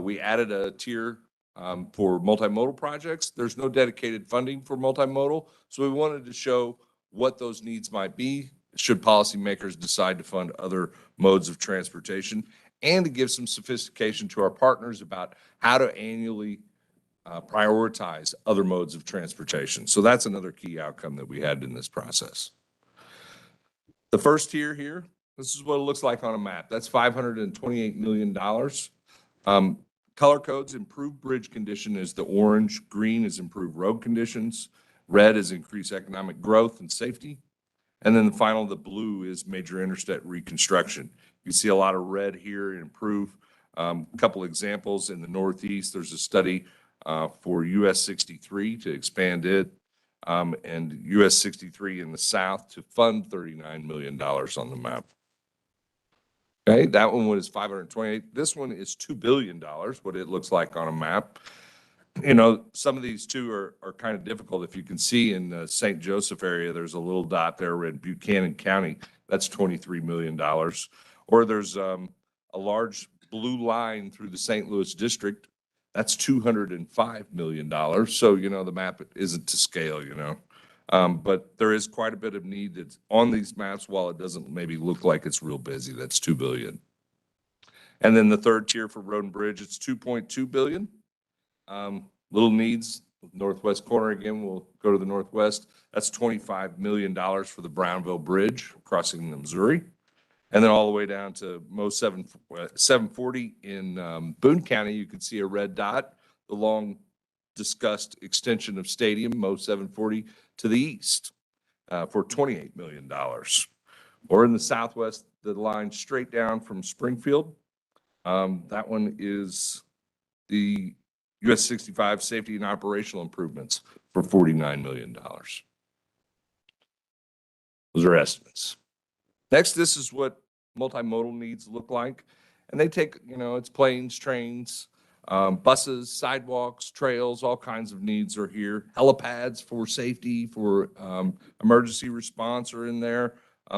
We added a tier for multimodal projects. There's no dedicated funding for multimodal, so we wanted to show what those needs might be should policymakers decide to fund other modes of transportation, and to give some sophistication to our partners about how to annually prioritize other modes of transportation. So that's another key outcome that we had in this process. The first tier here, this is what it looks like on a map. That's $528 million. Color codes, improved bridge condition is the orange. Green is improved road conditions. Red is increased economic growth and safety. And then the final, the blue, is major interstate reconstruction. You see a lot of red here, improve. A couple examples in the Northeast, there's a study for US 63 to expand it, and US 63 in the South to fund $39 million on the map. Okay, that one was 528. This one is $2 billion, what it looks like on a map. You know, some of these two are kind of difficult. If you can see in the St. Joseph area, there's a little dot there in Buchanan County. That's $23 million. Or there's a large blue line through the St. Louis district. That's $205 million. So, you know, the map isn't to scale, you know. But there is quite a bit of need that's on these maps, while it doesn't maybe look like it's real busy. That's $2 billion. And then the third tier for road and bridge, it's $2.2 billion. Little needs, northwest corner again, we'll go to the northwest. That's $25 million for the Brownville Bridge crossing the Missouri. And then all the way down to Mo 740 in Boone County, you can see a red dot, the long discussed extension of Stadium, Mo 740 to the east for $28 million. Or in the southwest, the line straight down from Springfield. That one is the US 65 safety and operational improvements for $49 million. Those are estimates. Next, this is what multimodal needs look like. And they take, you know, it's planes, trains, buses, sidewalks, trails, all kinds of needs are here. Helipads for safety, for emergency response are in there.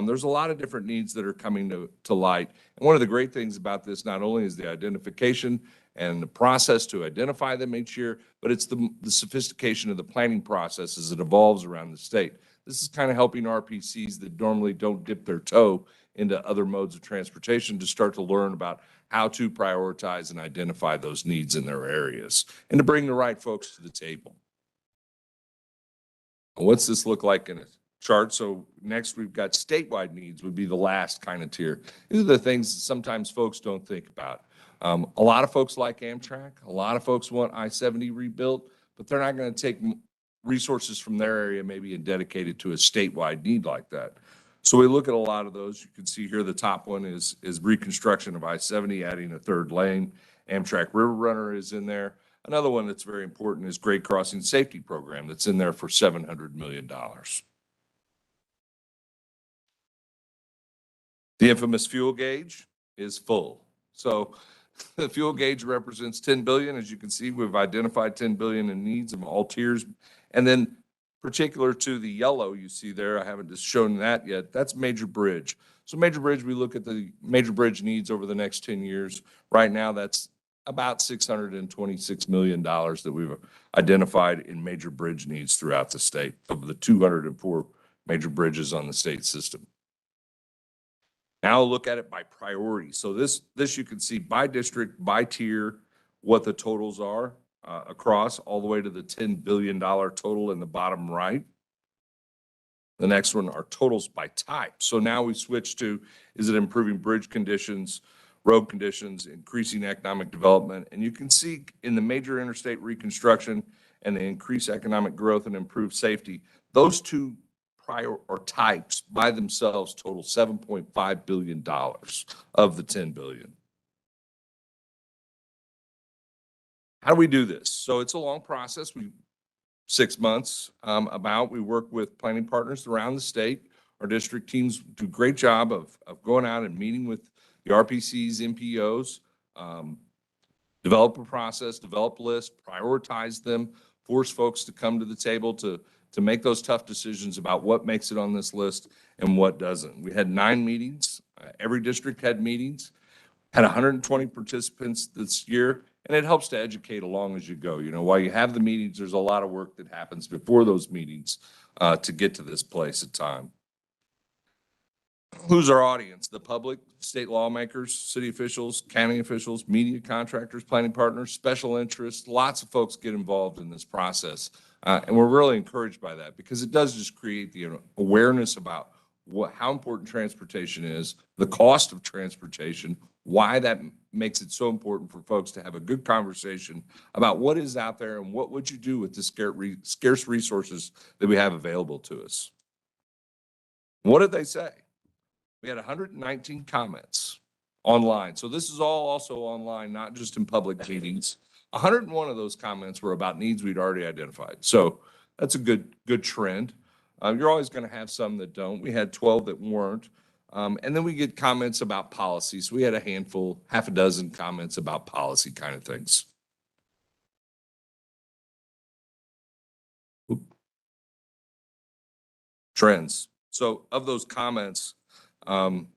There's a lot of different needs that are coming to light. And one of the great things about this, not only is the identification and the process to identify them each year, but it's the sophistication of the planning process as it evolves around the state. This is kind of helping RPCs that normally don't dip their toe into other modes of transportation to start to learn about how to prioritize and identify those needs in their areas and to bring the right folks to the table. What's this look like in a chart? So next we've got statewide needs would be the last kind of tier. These are the things that sometimes folks don't think about. A lot of folks like Amtrak. A lot of folks want I-70 rebuilt, but they're not going to take resources from their area maybe and dedicate it to a statewide need like that. So we look at a lot of those. You can see here, the top one is reconstruction of I-70, adding a third lane. Amtrak River Runner is in there. Another one that's very important is Grade Crossing Safety Program that's in there for $700 million. The infamous fuel gauge is full. So the fuel gauge represents 10 billion. As you can see, we've identified 10 billion in needs of all tiers. And then particular to the yellow you see there, I haven't just shown that yet, that's major bridge. So major bridge, we look at the major bridge needs over the next 10 years. Right now, that's about $626 million that we've identified in major bridge needs throughout the state of the 204 major bridges on the state system. Now look at it by priority. So this you can see by district, by tier, what the totals are across all the way to the $10 billion total in the bottom right. The next one are totals by type. So now we switch to, is it improving bridge conditions, road conditions, increasing economic development? And you can see in the major interstate reconstruction and the increased economic growth and improved safety, those two prior or types by themselves total $7.5 billion of the 10 billion. How do we do this? So it's a long process. 6 months we work with planning partners around the state. Our district teams do a great job of going out and meeting with the RPCs, MPOs, develop a process, develop lists, prioritize them, force folks to come to the table to make those tough decisions about what makes it on this list and what doesn't. We had 9 meetings. Every district had meetings, had 120 participants this year, and it helps to educate along as you go. You know, while you have the meetings, there's a lot of work that happens before those meetings to get to this place at time. Who's our audience? The public, state lawmakers, city officials, county officials, media contractors, planning partners, special interests. Lots of folks get involved in this process. And we're really encouraged by that because it does just create the awareness about how important transportation is, the cost of transportation, why that makes it so important for folks to have a good conversation about what is out there and what would you do with the scarce resources that we have available to us. What did they say? We had 119 comments online. So this is all also online, not just in public meetings. 101 of those comments were about needs we'd already identified. So that's a good trend. You're always going to have some that don't. We had 12 that weren't. And then we get comments about policy. So we had a handful, half a dozen comments about policy kind of things. Trends. So of those comments,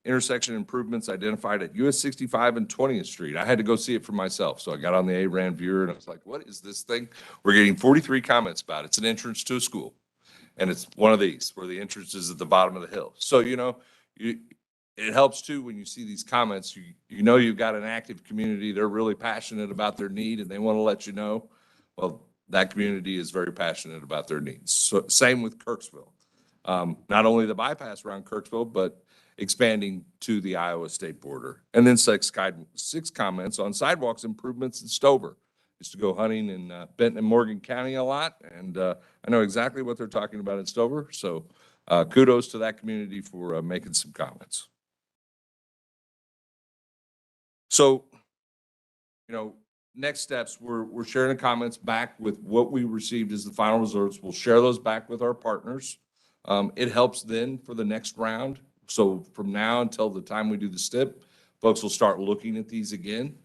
intersection improvements identified at US 65 and 20th Street. I had to go see it for myself. So I got on the A-RAN viewer and I was like, what is this thing? We're getting 43 comments about it. It's an entrance to a school. And it's one of these where the entrance is at the bottom of the hill. So, you know, it helps too when you see these comments. You know you've got an active community. They're really passionate about their need and they want to let you know. Well, that community is very passionate about their needs. So same with Kirksville. Not only the bypass around Kirksville, but expanding to the Iowa state border. And then 6 comments on sidewalks improvements in Stover. Used to go hunting in Benton and Morgan County a lot, and I know exactly what they're talking about in Stover. So kudos to that community for making some comments. So, you know, next steps, we're sharing the comments back with what we received as the final results. We'll share those back with our partners. It helps then for the next round. So from now until the time we do the STIP, folks will start looking at these again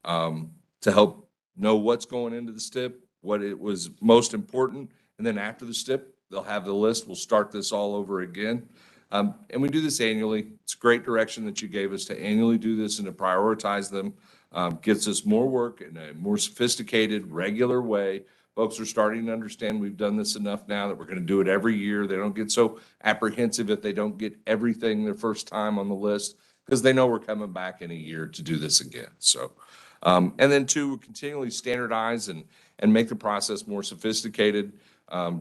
to help know what's going into the STIP, what it was most important. And then after the STIP, they'll have the list. We'll start this all over again. And we do this annually. It's a great direction that you gave us to annually do this and to prioritize them. Gets us more work in a more sophisticated, regular way. Folks are starting to understand we've done this enough now that we're going to do it every year. They don't get so apprehensive if they don't get everything their first time on the list because they know we're coming back in a year to do this again. So, and then 2, we continually standardize and make the process more sophisticated.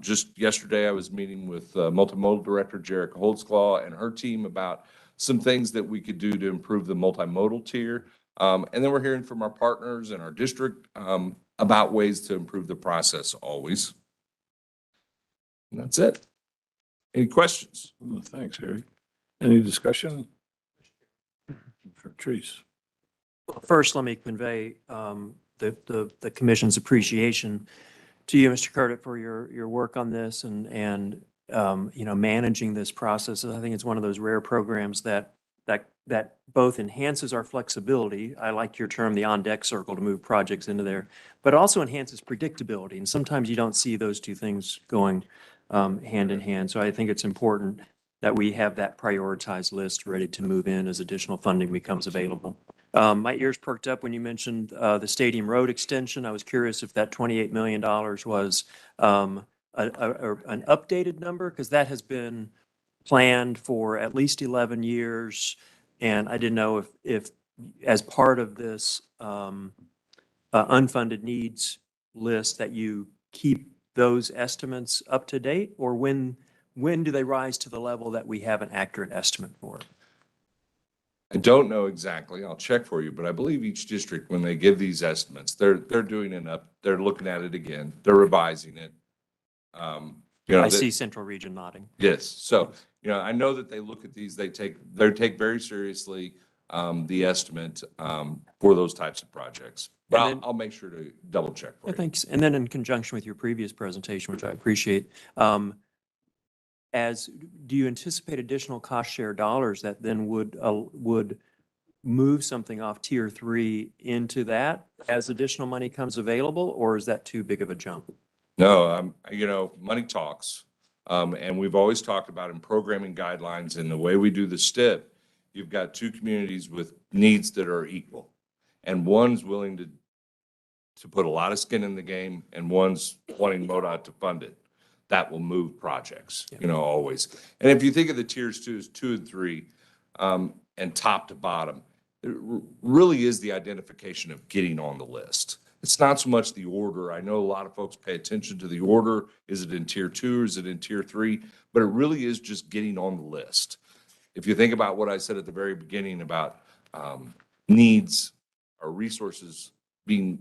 Just yesterday, I was meeting with multimodal director Jerica Holtzclaw and her team about some things that we could do to improve the multimodal tier. And then we're hearing from our partners and our district about ways to improve the process always. And that's it. Any questions? Well, thanks, Harry. Any discussion? Trees. First, let me convey the commission's appreciation to you, Mr. Curtis, for your work on this and managing this process. I think it's one of those rare programs that both enhances our flexibility. I like your term, the on-deck circle, to move projects into there, but also enhances predictability. And sometimes you don't see those two things going hand in hand. So I think it's important that we have that prioritized list ready to move in as additional funding becomes available. My ears perked up when you mentioned the Stadium Road extension. I was curious if that $28 million was an updated number, because that has been planned for at least 11 years. And I didn't know if as part of this unfunded needs list, that you keep those estimates up to date, or when do they rise to the level that we have an accurate estimate for it? I don't know exactly. I'll check for you, but I believe each district, when they give these estimates, they're doing they're looking at it again. They're revising it. I see Central Region nodding. Yes. So, I know that they look at these, they take very seriously the estimate for those types of projects. But I'll make sure to double check for you. Thanks. And then in conjunction with your previous presentation, which I appreciate, do you anticipate additional cost share dollars that then would move something off tier 3 into that as additional money comes available, or is that too big of a jump? No, money talks. And we've always talked about in programming guidelines and the way we do the STIP, you've got two communities with needs that are equal. And one's willing to put a lot of skin in the game, and one's wanting MoDOT to fund it. That will move projects, always. And if you think of the tiers 2 and 3, and top to bottom, it really is the identification of getting on the list. It's not so much the order. I know a lot of folks pay attention to the order. Is it in tier 2 or is it in tier 3? But it really is just getting on the list. If you think about what I said at the very beginning about needs or resources being,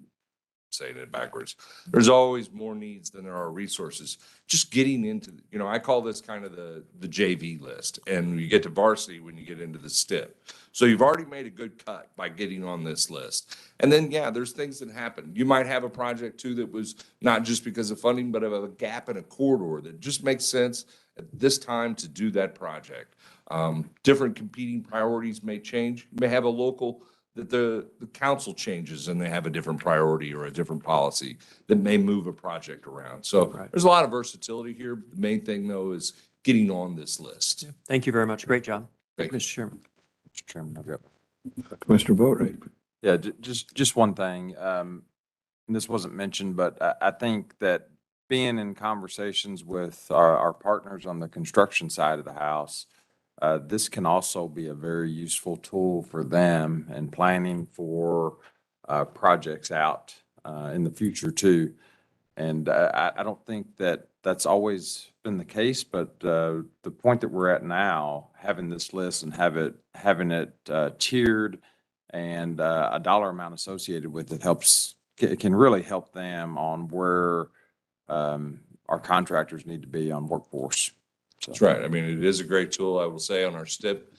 saying it backwards, there's always more needs than there are resources. Just getting into, I call this kind of the JV list, and you get to varsity when you get into the STIP. So you've already made a good cut by getting on this list. And then, there's things that happen. You might have a project too that was not just because of funding, but of a gap in a corridor that just makes sense at this time to do that project. Different competing priorities may change. You may have a local that the council changes and they have a different priority or a different policy that may move a project around. So there's a lot of versatility here. The main thing, though, is getting on this list. Thank you very much. Great job. Thank you, Mr. Chairman. Mr. Chairman, I've got. Commissioner Boatright. Yeah, just one thing. And this wasn't mentioned, but I think that being in conversations with our partners on the construction side of the house, this can also be a very useful tool for them in planning for projects out in the future too. And I don't think that that's always been the case, but the point that we're at now, having this list and having it tiered and a dollar amount associated with it can really help them on where our contractors need to be on workforce. That's right. I mean, it is a great tool. I will say on our STIP,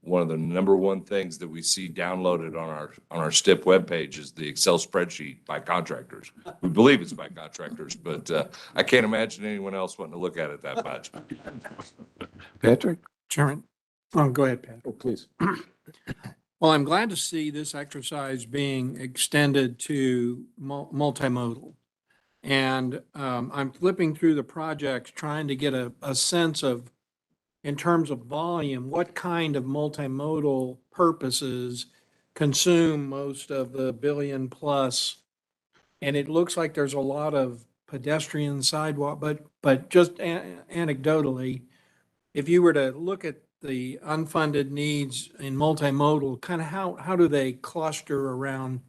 one of the number one things that we see downloaded on our STIP webpage is the Excel spreadsheet by contractors. We believe it's by contractors, but I can't imagine anyone else wanting to look at it that much. Patrick? Chairman, go ahead, Pat. Oh, please. Well, I'm glad to see this exercise being extended to multimodal. And I'm flipping through the projects, trying to get a sense of, in terms of volume, what kind of multimodal purposes consume most of the billion plus. And it looks like there's a lot of pedestrian sidewalk, but just anecdotally, if you were to look at the unfunded needs in multimodal, kind of how do they cluster around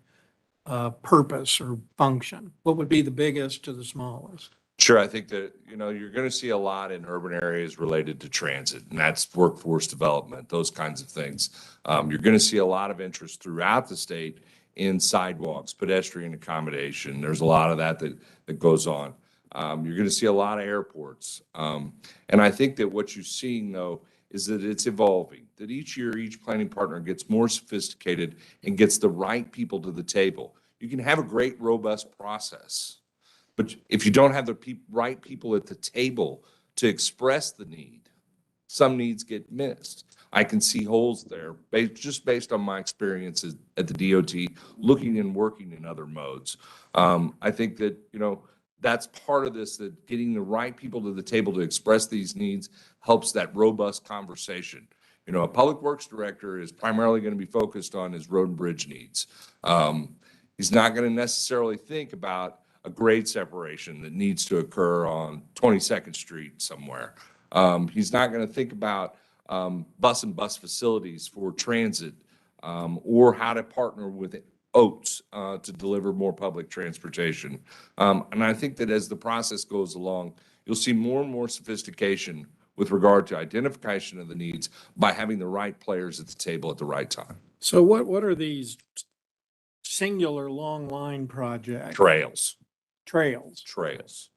purpose or function? What would be the biggest to the smallest? Sure. I think that, you're going to see a lot in urban areas related to transit, and that's workforce development, those kinds of things. You're going to see a lot of interest throughout the state in sidewalks, pedestrian accommodation. There's a lot of that goes on. You're going to see a lot of airports. And I think that what you're seeing, though, is that it's evolving, that each year, each planning partner gets more sophisticated and gets the right people to the table. You can have a great, robust process, but if you don't have the right people at the table to express the need, some needs get missed. I can see holes there just based on my experiences at the DOT, looking and working in other modes. I think that, that's part of this, that getting the right people to the table to express these needs helps that robust conversation. A public works director is primarily going to be focused on his road and bridge needs. He's not going to necessarily think about a grade separation that needs to occur on 22nd Street somewhere. He's not going to think about bus and bus facilities for transit or how to partner with Oates to deliver more public transportation. And I think that as the process goes along, you'll see more and more sophistication with regard to identification of the needs by having the right players at the table at the right time. So what are these singular long line projects? Trails. Trails.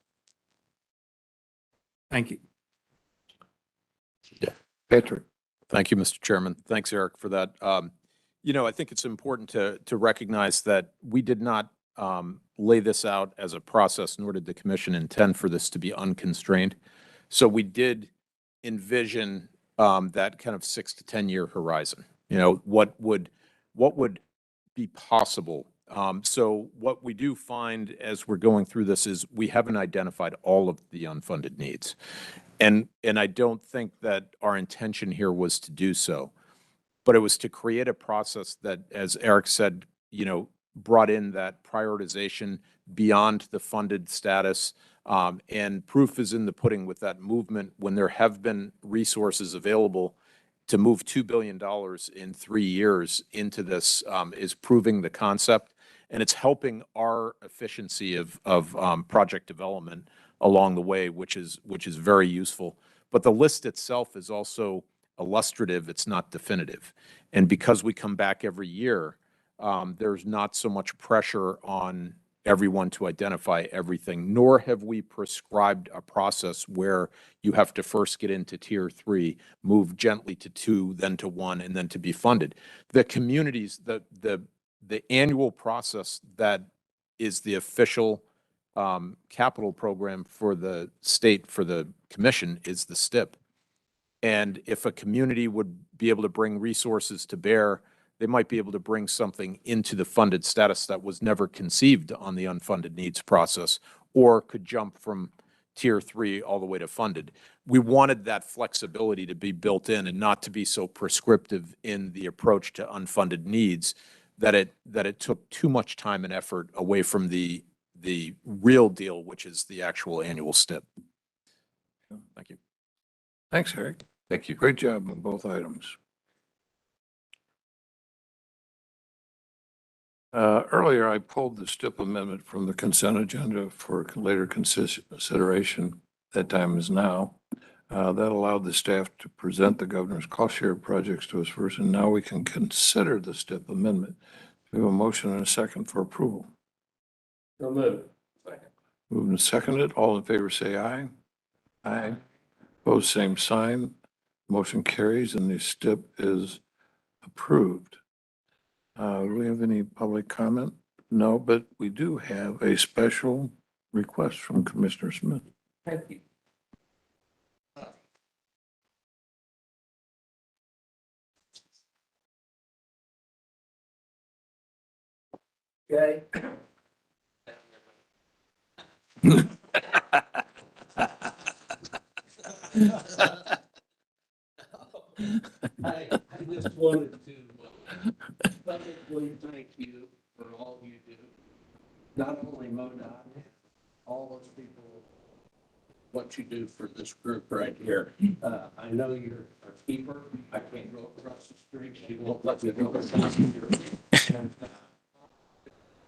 Thank you. Patrick. Thank you, Mr. Chairman. Thanks, Eric, for that. I think it's important to recognize that we did not lay this out as a process, nor did the commission intend for this to be unconstrained. So we did envision that kind of 6 to 10 year horizon. What would be possible? So what we do find as we're going through this is we haven't identified all of the unfunded needs. And I don't think that our intention here was to do so, but it was to create a process that, as Eric said, brought in that prioritization beyond the funded status. And proof is in the pudding with that movement when there have been resources available to move $2 billion in 3 years into this is proving the concept. And it's helping our efficiency of project development along the way, which is very useful. But the list itself is also illustrative. It's not definitive. And because we come back every year, there's not so much pressure on everyone to identify everything, nor have we prescribed a process where you have to first get into tier 3, move gently to 2, then to 1, and then to be funded. The communities, the annual process that is the official capital program for the state, for the commission, is the STIP. And if a community would be able to bring resources to bear, they might be able to bring something into the funded status that was never conceived on the unfunded needs process, or could jump from tier 3 all the way to funded. We wanted that flexibility to be built in and not to be so prescriptive in the approach to unfunded needs that it took too much time and effort away from the real deal, which is the actual annual STIP. Thank you. Thanks, Eric. Thank you. Great job on both items. Earlier, I pulled the STIP amendment from the consent agenda for later consideration. That time is now. That allowed the staff to present the governor's cost share projects to us first, and now we can consider the STIP amendment. We have a motion and a second for approval. So moved. Moved and seconded. All in favor, say aye. Aye. Opposed, same sign. Motion carries and the STIP is approved. Do we have any public comment? No, but we do have a special request from Commissioner Smith. Thank you. Okay. I just wanted to publicly thank you for all you do. Not only MoDOT, all those people, what you do for this group right here. I know you're a keeper. I can't go across the street. You won't let me go across the street. And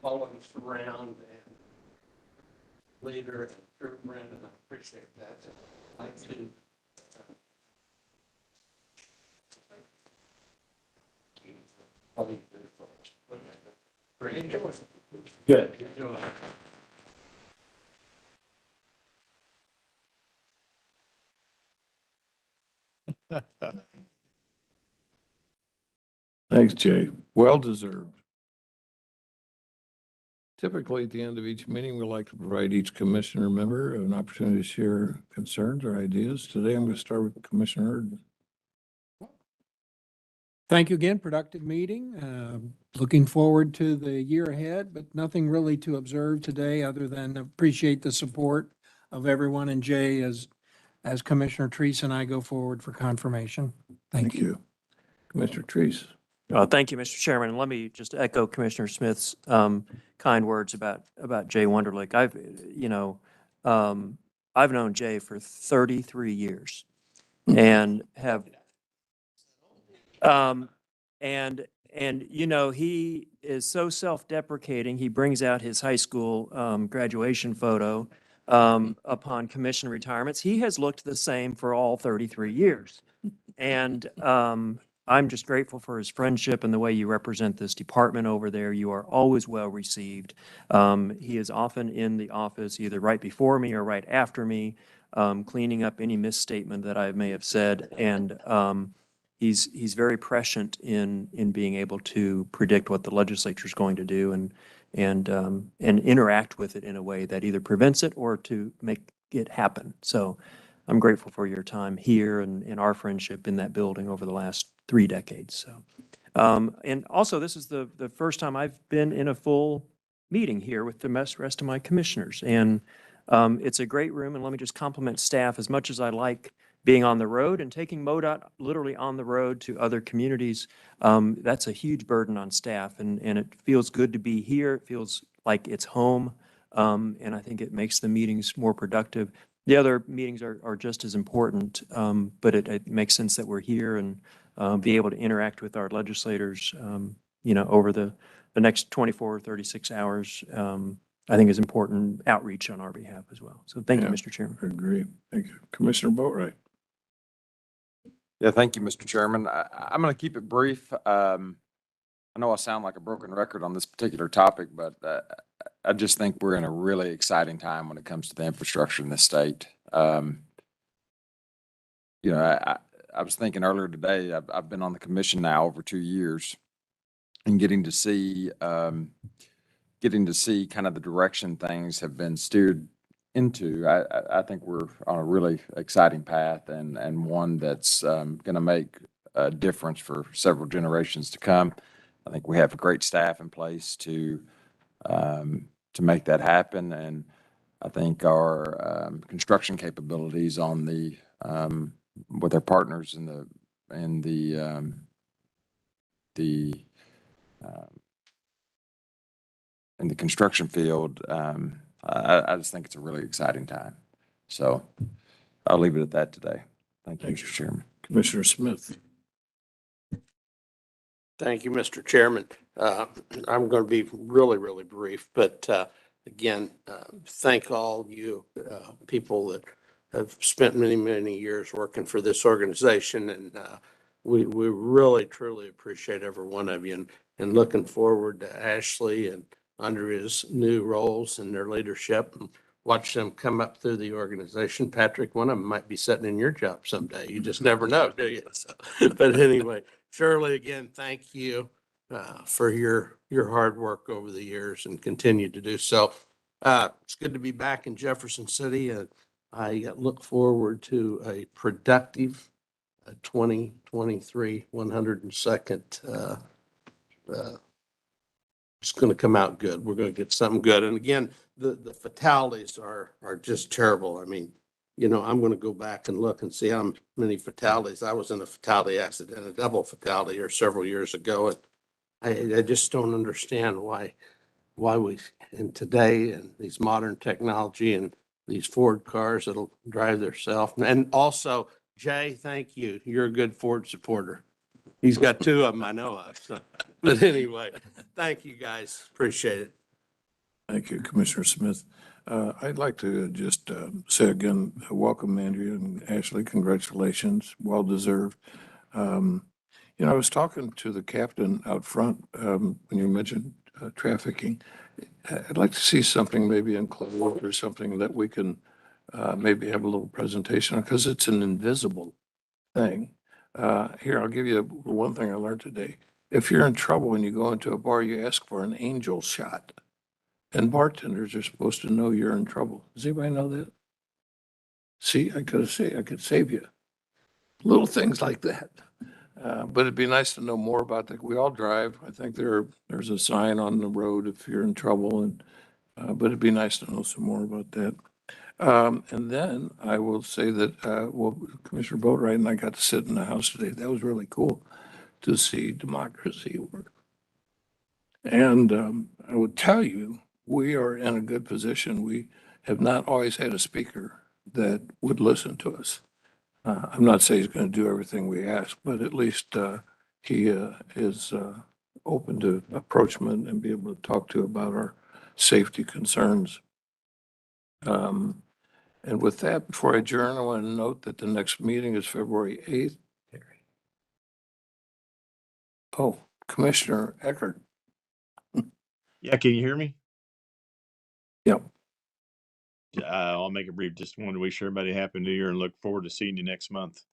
following us around and leader and group, Brandon, I appreciate that. I do. Good. Thanks, Jay. Well deserved. Typically, at the end of each meeting, we like to provide each commissioner member an opportunity to share concerns or ideas. Today, I'm going to start with Commissioner Hurd. Thank you again. Productive meeting. Looking forward to the year ahead, but nothing really to observe today other than appreciate the support of everyone and Jay as Commissioner Treese and I go forward for confirmation. Thank you. Commissioner Treese. Thank you, Mr. Chairman. Let me just echo Commissioner Smith's kind words about Jay Wunderlich. I've known Jay for 33 years and have he is so self-deprecating. He brings out his high school graduation photo upon commission retirements. He has looked the same for all 33 years. And I'm just grateful for his friendship and the way you represent this department over there. You are always well received. He is often in the office, either right before me or right after me, cleaning up any misstatement that I may have said. And he's very prescient in being able to predict what the legislature is going to do and interact with it in a way that either prevents it or to make it happen. So I'm grateful for your time here and our friendship in that building over the last 3 decades. So, and also this is the first time I've been in a full meeting here with the rest of my commissioners. And it's a great room. And let me just compliment staff. As much as I like being on the road and taking MoDOT literally on the road to other communities, that's a huge burden on staff. And it feels good to be here. It feels like it's home. And I think it makes the meetings more productive. The other meetings are just as important, but it makes sense that we're here and be able to interact with our legislators, over the next 24 or 36 hours, I think is important outreach on our behalf as well. So thank you, Mr. Chairman. I agree. Thank you. Commissioner Boatright. Yeah, thank you, Mr. Chairman. I'm going to keep it brief. I know I sound like a broken record on this particular topic, but I just think we're in a really exciting time when it comes to the infrastructure in this state. I was thinking earlier today, I've been on the commission now over 2 years and getting to see kind of the direction things have been steered into. I think we're on a really exciting path and one that's going to make a difference for several generations to come. I think we have a great staff in place to make that happen, and I think our construction capabilities on the with our partners in the construction field, I just think it's a really exciting time. So I'll leave it at that today. Thank you, Mr. Chairman. Commissioner Smith. Thank you, Mr. Chairman. I'm going to be really, really brief, but again, thank all you people that have spent many, many years working for this organization. And we really, truly appreciate every one of you and looking forward to Ashley and Andrea's new roles and their leadership and watch them come up through the organization. Patrick, one of them might be sitting in your job someday. You just never know, do you? So, but anyway, Shirley, again, thank you for your hard work over the years and continue to do so. It's good to be back in Jefferson City. I look forward to a productive 2023 102nd. It's going to come out good. We're going to get something good. And again, the fatalities are just terrible. I mean, I'm going to go back and look and see how many fatalities. I was in a fatality accident, a double fatality or several years ago. And I just don't understand why we, in today and these modern technology and these Ford cars that'll drive themselves. And also, Jay, thank you. You're a good Ford supporter. He's got 2 of them I know of. So. But anyway, thank you guys. Appreciate it. Thank you, Commissioner Smith. I'd like to just say again, welcome Andrea and Ashley. Congratulations. Well deserved. I was talking to the captain out front when you mentioned trafficking. I'd like to see something maybe enclosed or something that we can maybe have a little presentation on, because it's an invisible thing. Here, I'll give you one thing I learned today. If you're in trouble and you go into a bar, you ask for an angel shot. And bartenders are supposed to know you're in trouble. Does anybody know that? See, I could save you. Little things like that. But it'd be nice to know more about that. We all drive. I think there's a sign on the road if you're in trouble and, but it'd be nice to know some more about that. And then I will say that, well, Commissioner Boatright and I got to sit in the House today. That was really cool to see democracy work. And I would tell you, we are in a good position. We have not always had a speaker that would listen to us. I'm not saying he's going to do everything we ask, but at least he is open to approachment and be able to talk to about our safety concerns. And with that, before I adjourn, I want to note that the next meeting is February 8th. Oh, Commissioner Eckert. Yeah, can you hear me? Yep. I'll make it brief. Just wanted to wish everybody a happy new year and look forward to seeing you next month.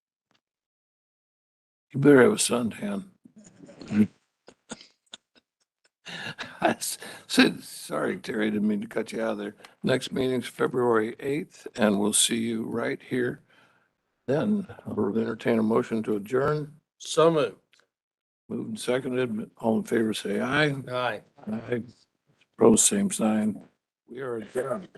You better have a suntan. I said, sorry, Terry, didn't mean to cut you out of there. Next meeting's February 8th, and we'll see you right here. Then I'll entertain a motion to adjourn. So moved. Moved and seconded. All in favor, say aye. Aye. Aye. Opposed, same sign. We are adjourned.